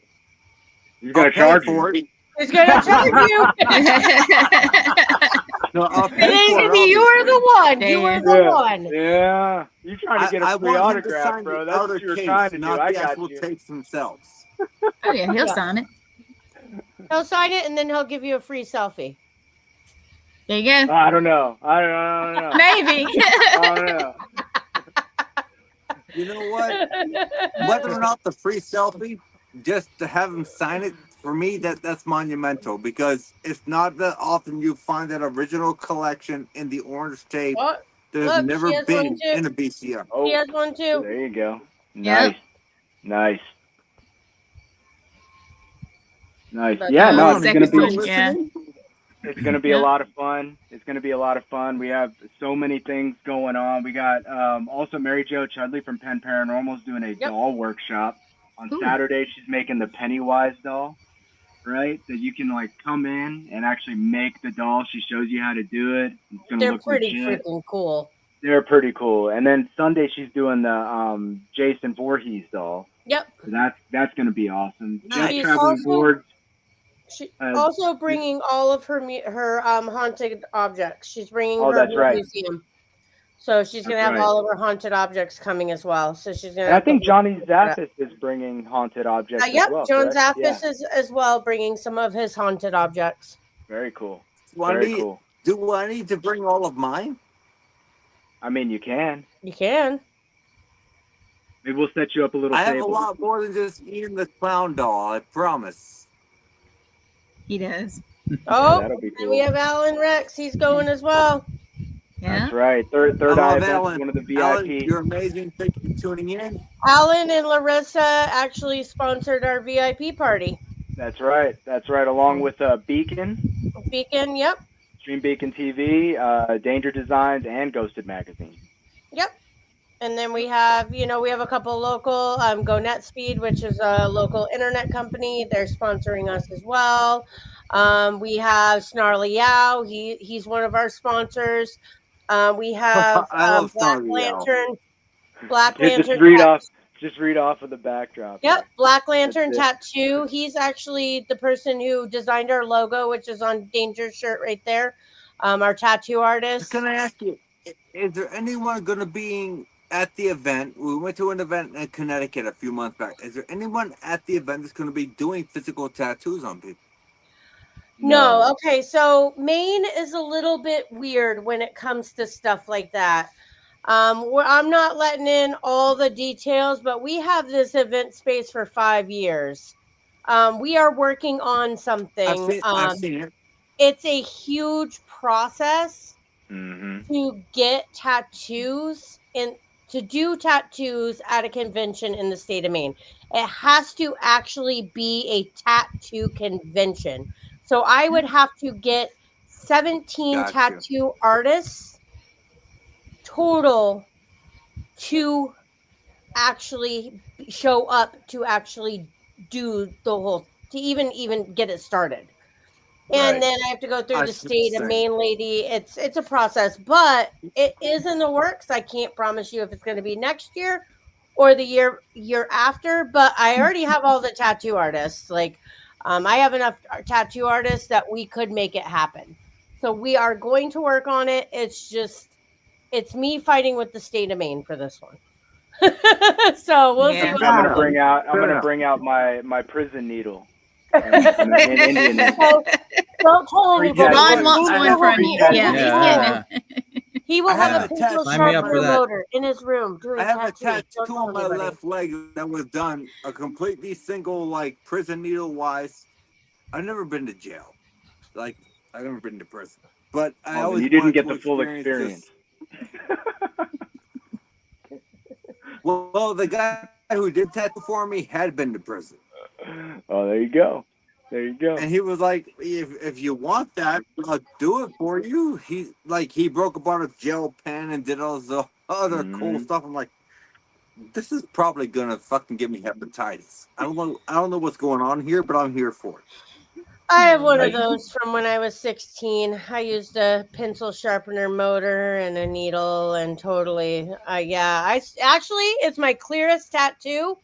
He's gonna charge for you. it. He's gonna charge you. No, I'll pay for it. You are the one. You are the one. Yeah. You trying to get a free want him to autograph, sign bro. the That's outer what you're case, trying to do. not I the got actual you. tapes themselves. Oh yeah, he'll sign it. He'll sign it and then he'll give you a free selfie. There you go. I don't know. I don't know. Maybe. I don't know. You know what? Whether or not the free selfie, just to have him sign it, for me, that's monumental, because it's not that often you find that original collection in the orange tape Oh, that has look, never she has been one too. in a BCR. Oh, He has one too. there you go. Yep. Nice. But Yeah, Oh, no, the it's second gonna one, be yeah. it's gonna be a Yep. lot of fun. It's gonna be a lot of fun. We have so many things going on. We got also Mary Jo Chudley from Penn Paranormal is doing a doll workshop on Ooh. Saturday. She's making the Pennywise doll, right? That you can like come in and actually make the doll. She shows you how to do it. It's gonna They're look pretty legit. freaking cool. They're pretty cool. And then Sunday she's doing the Jason Voorhees doll. Yep. So that's gonna be awesome. Nice. Just traveling boards. She Uh, also bringing all of her haunted objects. She's bringing Oh, her that's whole right. museum. So she's gonna That's have right. all of her haunted objects coming as well. So she's gonna. And I have the think whole- Johnny Zappis is bringing haunted objects Yep, as well. John correct? Zappis is as well bringing some of his haunted objects. Very cool. Do I Very need- cool. Do I need to bring all of mine? I mean, you can. You can. Maybe we'll set you up a little I have table. a lot more than just Ian the Clown doll, I promise. He does. Oh, that'll be and cool. we have Alan Rex. He's going as well. Yeah. That's right. Third I Eye love event, Alan. one of the VIP. Alan, you're amazing. Thank you for tuning in. Alan and Larissa actually sponsored our VIP party. That's right. That's right. Along with Beacon, Beacon, yep. Stream Beacon TV, Danger Designs, and Ghosted Magazine. Yep. And then we have a couple local, Go Net Speed, which is a local internet company. They're sponsoring us as well. We have Snarly Yow. He's one of our sponsors. We have I love Black Snarly Yow. Lantern. Black Just Lantern. read off of the backdrop. Yep, Black Lantern That's Tattoo. He's actually the person who designed our logo, which is on Danger's shirt right there. Our tattoo artist. Can I ask you, is there anyone going to be at the event? We went to an event in Connecticut a few months back. Is there anyone at the event that's going to be doing physical tattoos on people? No. Okay. So Maine is a little bit weird when it comes to stuff like that. I'm not letting in all the details, but we have this event space for 5 years. We are working on something. I've seen it. It's a huge process Mm-hmm. to get tattoos and to do tattoos at a convention in the state of Maine. It has to actually be a tattoo convention. So I would have to get 17 Gotcha. tattoo artists total to actually show up to actually do the whole, to even get it started. And Right. then I have to go through I the see what state you're of saying. Maine lady. It's a process, but it is in the works. I can't promise you if it's going to be next year or the year after, but I already have all the tattoo artists. Like, I have enough tattoo artists that we could make it happen. So we are going to work on it. It's me fighting with the state of Maine for this one. So we'll see Yeah. what I'm happens. gonna bring out my prison needle. In Indian. So, don't tell Free anybody. Ron tattoo. wants I one have from free you. tattoo. Yeah, he's Yeah. getting it. He will I have have a a pencil tattoo. Sign me up for sharpener that. motor in his room doing I have a tattoos. Don't tattoo tell on my anybody. left leg that was done a completely single, like, prison needle wise. I've never been to jail. Like, I've never been to prison. But I Then always you didn't wanted get to the full experience experience. this. Well, the guy who did tattoo for me had been to prison. Oh, there you go. There you go. And he was like, if you want that, I'll do it for you. He broke apart a gel pen and did all the other cool Mhm. stuff. I'm like, this is probably gonna fucking give me hepatitis. I don't know what's going on here, but I'm here for it. I have one of Like- those from when I was 16. I used a pencil sharpener motor and a needle, and totally, it's my clearest tattoo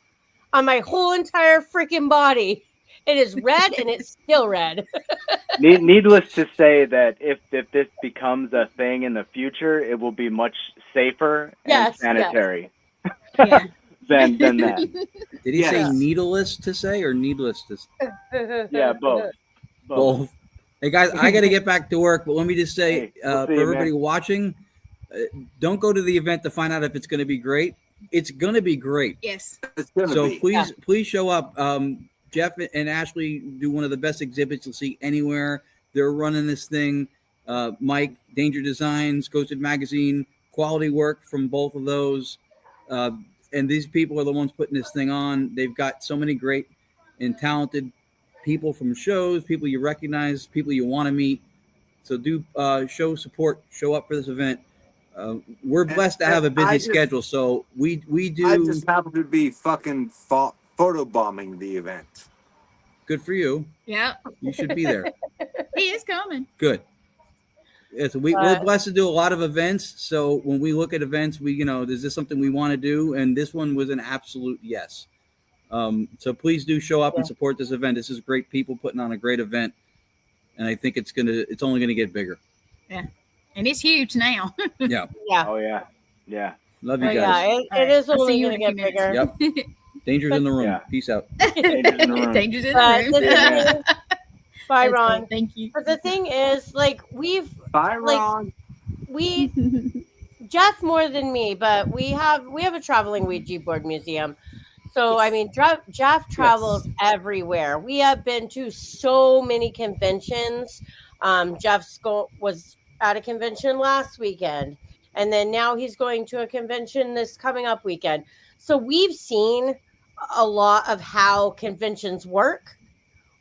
on my whole entire freaking body. It is red, and it's still red. Needless to say that if this becomes a thing in the future, it will be much safer and Yes, sanitary Yeah. than that. Did he say Yes. needleless to say or needless to say? Yeah, both. Both. Hey guys, I got to get back to work, but let me just say, Hey, we'll see for you, everybody man. watching, don't go to the event to find out if it's going to be great. It's going to be great. Yes. It's gonna So be. please show up. Jeff and Ashley do one of the best exhibits you'll see anywhere. They're running this thing. Mike, Danger Designs, Ghosted Magazine, quality work from both of those. And these people are the ones putting this thing on. They've got so many great and talented people from shows, people you recognize, people you want to meet. So do show support, show up for this event. We're blessed to have a busy schedule, so we do. I just happen to be fucking photobombing the event. Good for you. Yeah. You should be there. He is coming. Good. Yeah, so we're blessed to do a lot of events. So when we look at events, is this something we want to do? And this one was an absolute yes. So please do show up and support this event. This is great people putting on a great event, and I think it's only gonna get bigger. Yeah, and it's huge now. Yeah. Yeah. Oh yeah. Yeah. Love you guys. Yeah, it is I'll see only you going to in a get few minutes. bigger. Yep. Danger's in the room. Yeah. Peace out. Danger's in the room. Danger's in But the the room. thing is, bye, That's Ron. cool. Thank you. But the thing is, like, Bye, Ron. Jeff more than me, but we have a traveling Ouija board museum. So I mean, Jeff travels everywhere. We have been to so many conventions. Jeff was at a convention last weekend, and then now he's going to a convention this coming up weekend. So we've seen a lot of how conventions work.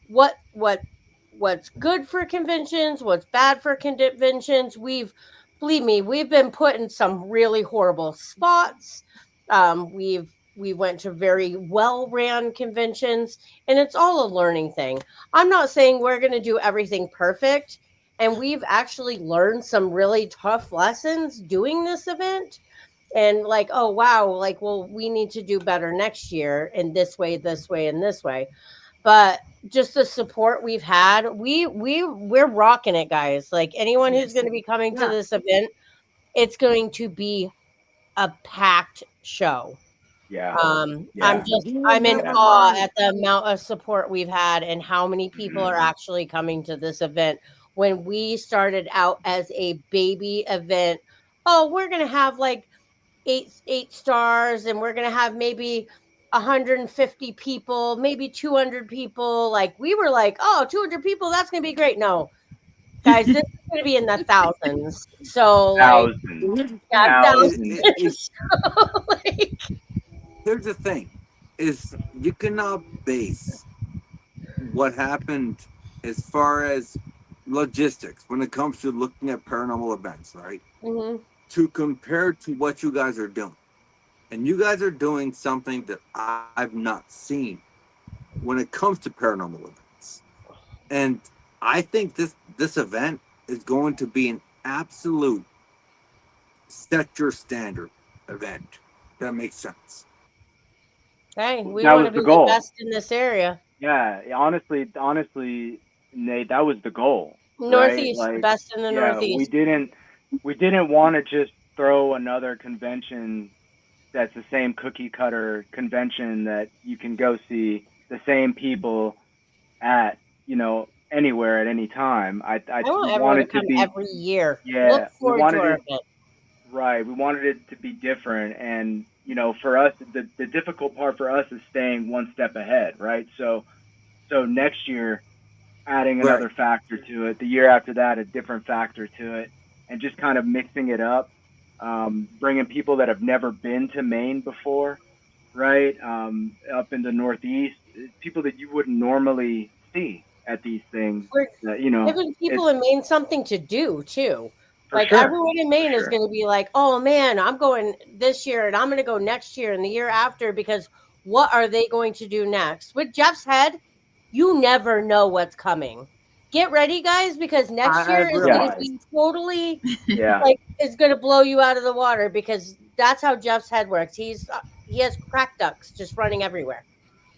What's good for conventions, what's bad for conventions. Believe me, we've been put in some really horrible spots. We went to very well-ran conventions, and it's all a learning thing. I'm not saying we're going to do everything perfect, and we've actually learned some really tough lessons doing this event. And like, oh wow, like, well, we need to do better next year in this way, and this way. But just the support we've had, we're rocking it, guys. Like, anyone who's going to be coming to this event, it's going to be a packed show. Yeah. I'm in awe at the amount of support we've had and how many people are actually coming to this event. When we started out as a baby event, we're going to have like eight stars, and we're going to have maybe 150 people, maybe 200 people. Like, we were like, 200 people, that's going to be great. No, guys, this is going to be in the thousands. So Thousands. thousands. Here's the thing, is you cannot base what happened as far as logistics when it comes to looking at paranormal events, right? Mm-hmm. To compare to what you guys are doing. And you guys are doing something that I've not seen when it comes to paranormal events. And I think this event is going to be an absolute set your standard event. That makes sense. Hey, we That want was to be the goal. the best in this area. Yeah. Honestly, Nate, that was the goal. Northeast, right? the Like, best in the Northeast. We didn't want to just throw another convention that's the same cookie cutter convention that you can go see the same people at, anywhere at any time. I want everyone to come every year. Yeah, Look forward to our event. Right. We wanted it to be different. And, for us, the difficult part for us is staying one step ahead, right? So next year, adding another factor to it, the year after that, a different factor to it, and just kind of mixing it up, bringing people that have never been to Maine before, right? Up in the Northeast, people that you wouldn't normally see at these things. Giving people in Maine something to do, too. Like, sure. Everyone in Maine is going to be like, oh, man, I'm going this year, and I'm going to go next year and the year after, because what are they going to do next? With Jeff's head, you never know what's coming. Get ready, guys, because next year is going to be totally, it's going to blow you out of the water, because that's how Jeff's head works. He has crack ducks just running everywhere.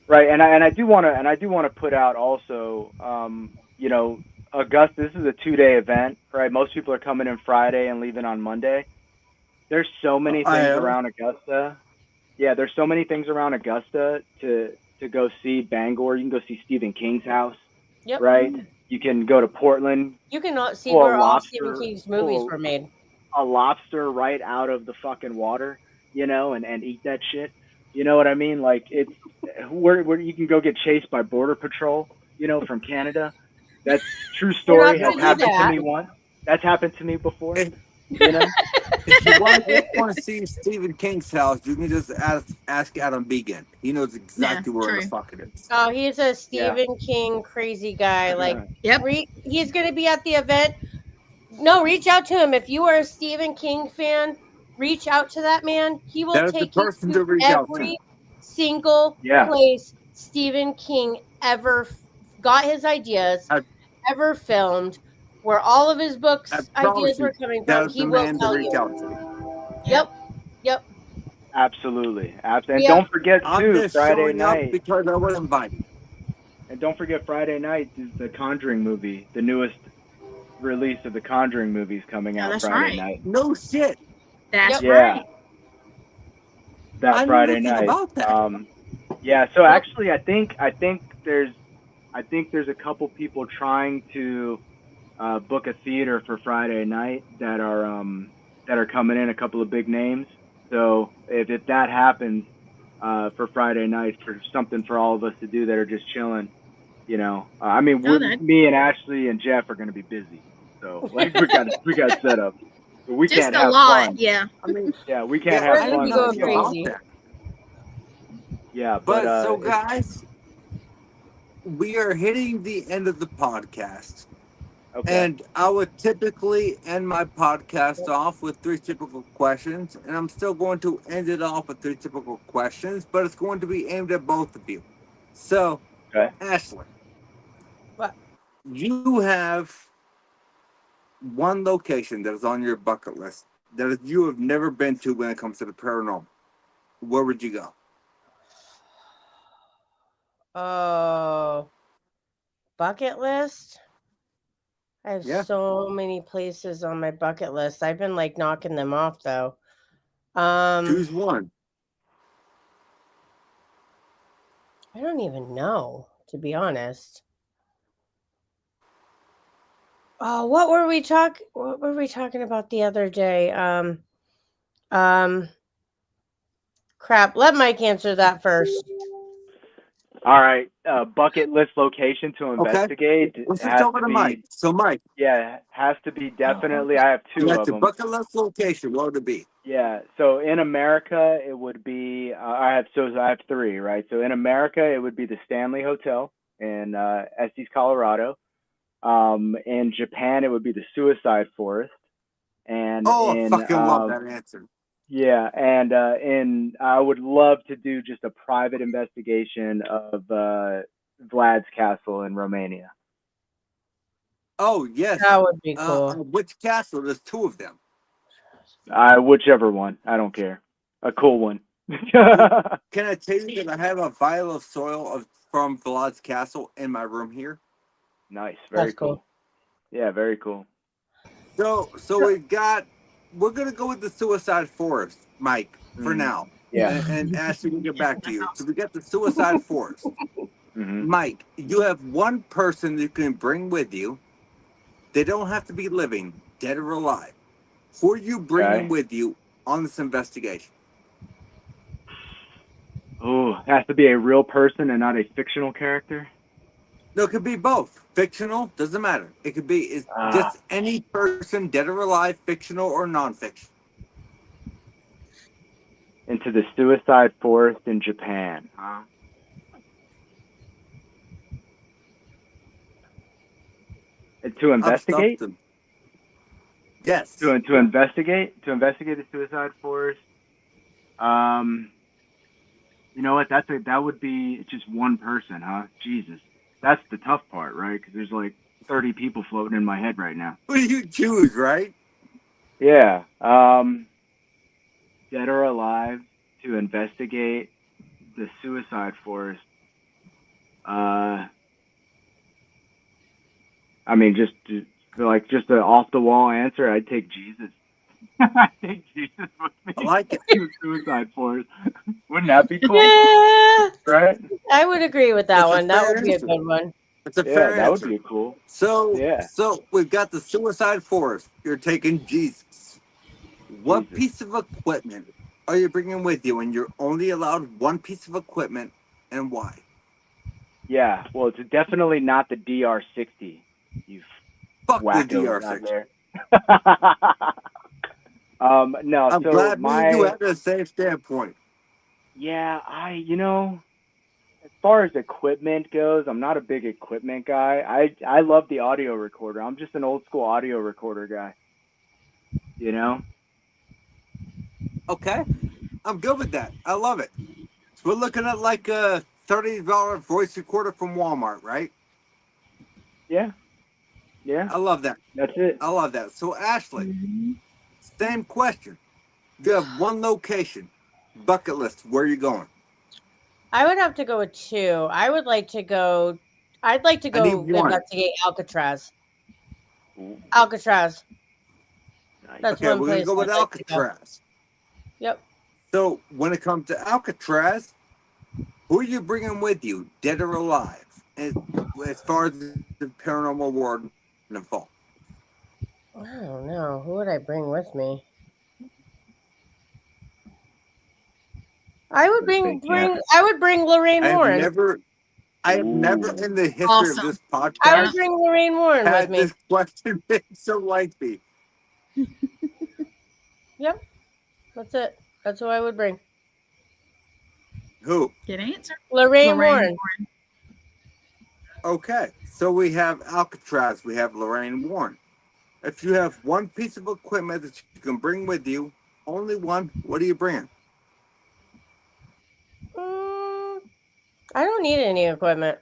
Right, and I do want to put out also, Augusta, this is a 2-day event, right? Most people are coming in Friday and leaving on Monday. There's so many things around Augusta. Yeah, there's so many things around Augusta to go see. Bangor, you can go see Stephen King's house, right? You can go to Portland, You can see pull a where all Stephen lobster, King's movies pull were made. a lobster right out of the fucking water, you know, and eat that shit. You know what I mean? Like, it's where you can go get chased by Border Patrol, you know, from Canada. That's true story. You're Has not gonna do happened to that. me once. That's happened to me before. If, You know? if you want to see Stephen King's house, you can just ask Adam Began. He knows exactly where true. the fuck it is. Oh, he's a Stephen King crazy guy. Like, Yep. he's going to be at the event. No, reach out to him. If you are a Stephen King fan, reach out to that man. He will That is the take you person to to reach out to. every single Yeah. place Stephen King ever got his ideas, I- ever filmed, where all of his books I promise ideas you, were coming that from. is He the will man to tell reach you. out to. Yep. Absolutely. And Yeah. don't forget, I'm too, just Friday showing up night. because I was invited. And don't forget, Friday night is the Conjuring movie. The newest release of the Conjuring movies coming Oh, out that's Friday right. night. No shit. That's Yep. Yeah. right. That I knew Friday nothing night. about that. Yeah. So actually, I think there's a couple people trying to book a theater for Friday night that are coming in, a couple of big names. So if that happens for Friday night, for something for all of us to do that are just chilling, you know, I mean, me and Ashley and Jeff are going to be busy, so like we got set up. But we Just can't a have lot. fun. Yeah. I mean, Yeah, we can't I have didn't fun. go know until- crazy. about that. Yeah, But so, it's- guys, we are hitting the end of the podcast. okay. And I would typically end my podcast off with 3 typical questions. And I'm still going to end it off with 3 typical questions, but it's going to be aimed at both of you. So, Okay. Ashley, What? you have one location that is on your bucket list that you have never been to when it comes to the paranormal. Where would you go? Oh, bucket list. I have Yeah. so many places on my bucket list. I've been like knocking them off though. Choose one. I don't even know, to be honest. Oh, what were we talking about the other day? Crap. Let Mike answer that first. All right. Bucket list location to Okay. investigate. Let's has just talk to about be, Mike. So, Mike, Yeah, has to be definitely. I have you 2 got of your them. bucket list location. What would it be? Yeah. So in America, it would be. I have 3, right? So in America, it would be the Stanley Hotel in Estes, Colorado. In Japan, it would be the Suicide Forest. And Oh, in, I fucking love that answer. Yeah, and I would love to do just a private investigation of Vlad's castle in Romania. Oh, yes. That would be cool. Which castle? There's 2 of them. Whichever one, I don't care. A cool one. Can I tell you that I have a vial of soil from Vlad's castle in my room here? Nice, very That's cool. Yeah, very cool. So we're gonna go with the Suicide Forest, Mike, for now. Yeah. And Ashley, we'll get back to you. So we got the Suicide Forest. Mm-hmm. Mike, you have one person you can bring with you. They don't have to be living, dead or alive. Who are you bringing with you on this investigation? Oh, it has to be a real person and not a fictional character. No, it could be both. Fictional, doesn't matter. It could be just any person, dead or alive, fictional or non-fiction. Into the Suicide Forest in Japan. And to investigate? Yes. To investigate the Suicide Forest. You know what? That would be just one person, huh? Jesus, that's the tough part, right? Because there's like 30 people floating in my head right now. Who do you choose, right? Yeah. Dead or alive to investigate the Suicide Forest. I mean, just an off the wall answer. I'd take Jesus. I take Jesus with me. I like it. To Suicide Forest. Wouldn't that be cool? Yeah, Right? I would agree with that It's a one. That fair would be a answer. good one. It's a Yeah, fair that would answer. be cool. So, Yeah. so we've got the suicide forest. You're taking Jesus. What Jesus. piece of equipment are you bringing with you? And you're only allowed one piece of equipment, and why? Yeah, well, it's definitely not the DR60. You Fuck the wackos out DR6. there. No, I'm so glad me and you my have the same standpoint. yeah, as far as equipment goes, I'm not a big equipment guy. I love the audio recorder. I'm just an old school audio recorder guy. You know? Okay, I'm good with that. I love it. So we're looking at like a $30 voice recorder from Walmart, right? Yeah. Yeah. I love that. That's it. I love that. So Ashley, Mhm. same question. You have one location, bucket list. Where are you going? I would have to go with two. I'd like to go I need one. investigate Alcatraz. Alcatraz. Nice. That's Okay, one we're gonna place go with I'd like to go. Alcatraz. Yep. So when it comes to Alcatraz, who are you bringing with you, dead or alive? And as far as the paranormal world involved, I don't know. Who would I bring with me? I would Big camp. bring Lorraine I have Warren. never in the history Awesome. of this I would podcast bring Lorraine Warren with had me. this question been so lengthy. Yep. That's it. That's who I would bring. Who? Good answer. Lorraine Lorraine Warren. Okay, so we have Alcatraz, we have Lorraine Warren. If you have one piece of equipment that you can bring with you, only one, what are you bringing? I don't need any equipment.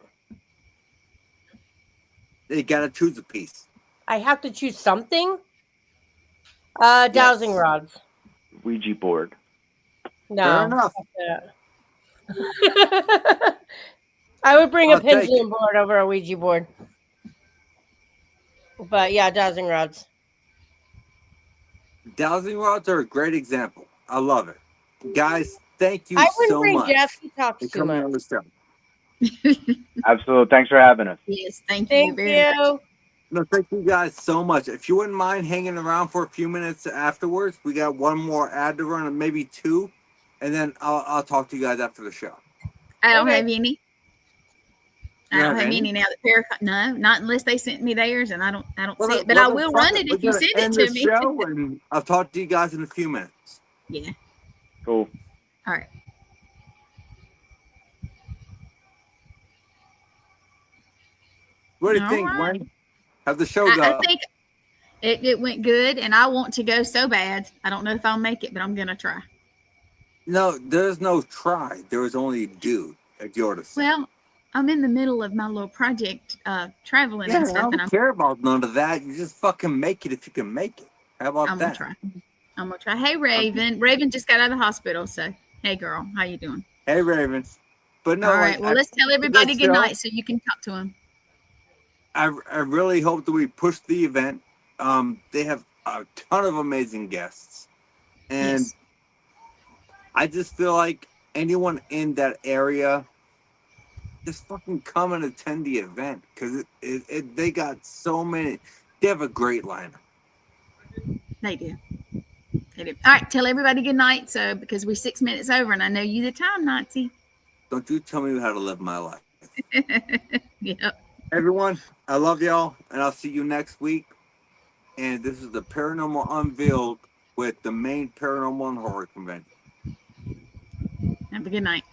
You gotta choose a piece. I have to choose something. Dowsing Yes. rods. Ouija board. No. Fair enough. I would bring I'll a take pendulum it. board over a Ouija board. But yeah, dowsing rods. Dowsing rods are a great example. I love it. Guys, thank you I wouldn't so bring much Jeff. He talks for too coming much. on the show. Absolutely. Thanks for having us. Yes, thank you Thank very much. you. No, thank you guys so much. If you wouldn't mind hanging around for a few minutes afterwards, we got one more ad to run, and maybe two, and then I'll talk to you guys after the show. I don't Okay. have any. You I don't don't have have any? any now. No, not unless they sent me theirs, and I don't see it. But Well, I will fuck run it We're if you gonna send it end to the me. show, and I'll talk to you guys in a few minutes. Yeah. Cool. All right. What do you All think, right. Wayne? How'd the show go? I think it went good, and I want to go so bad. I don't know if I'll make it, but I'm gonna try. No, there's no try. There was only do, as you ought to say. Well, I'm in the middle of my little project, traveling Yeah, and I stuff, and don't care about none of that. You just fucking make it if you can make it. How about I'm gonna that? try. I'm gonna try. Hey, Raven. Raven just got out of the hospital, so hey, girl, how you doing? Hey, Raven. But no, All right. Well, let's tell everybody good show, night so you can talk to them. I really hope that we push the event. They have a ton of amazing guests, and Yes. I just feel like anyone in that area, just fucking come and attend the event because they got so many. They have a great lineup. They do. They do. All right. Tell everybody good night. So because we're 6 minutes over, and I know you the time Nazi. Don't you tell me how to live my life. Yep. Everyone, I love y'all, and I'll see you next week. And this is the Paranormal Unveiled with the Maine Paranormal Horror Convention. Have a good night.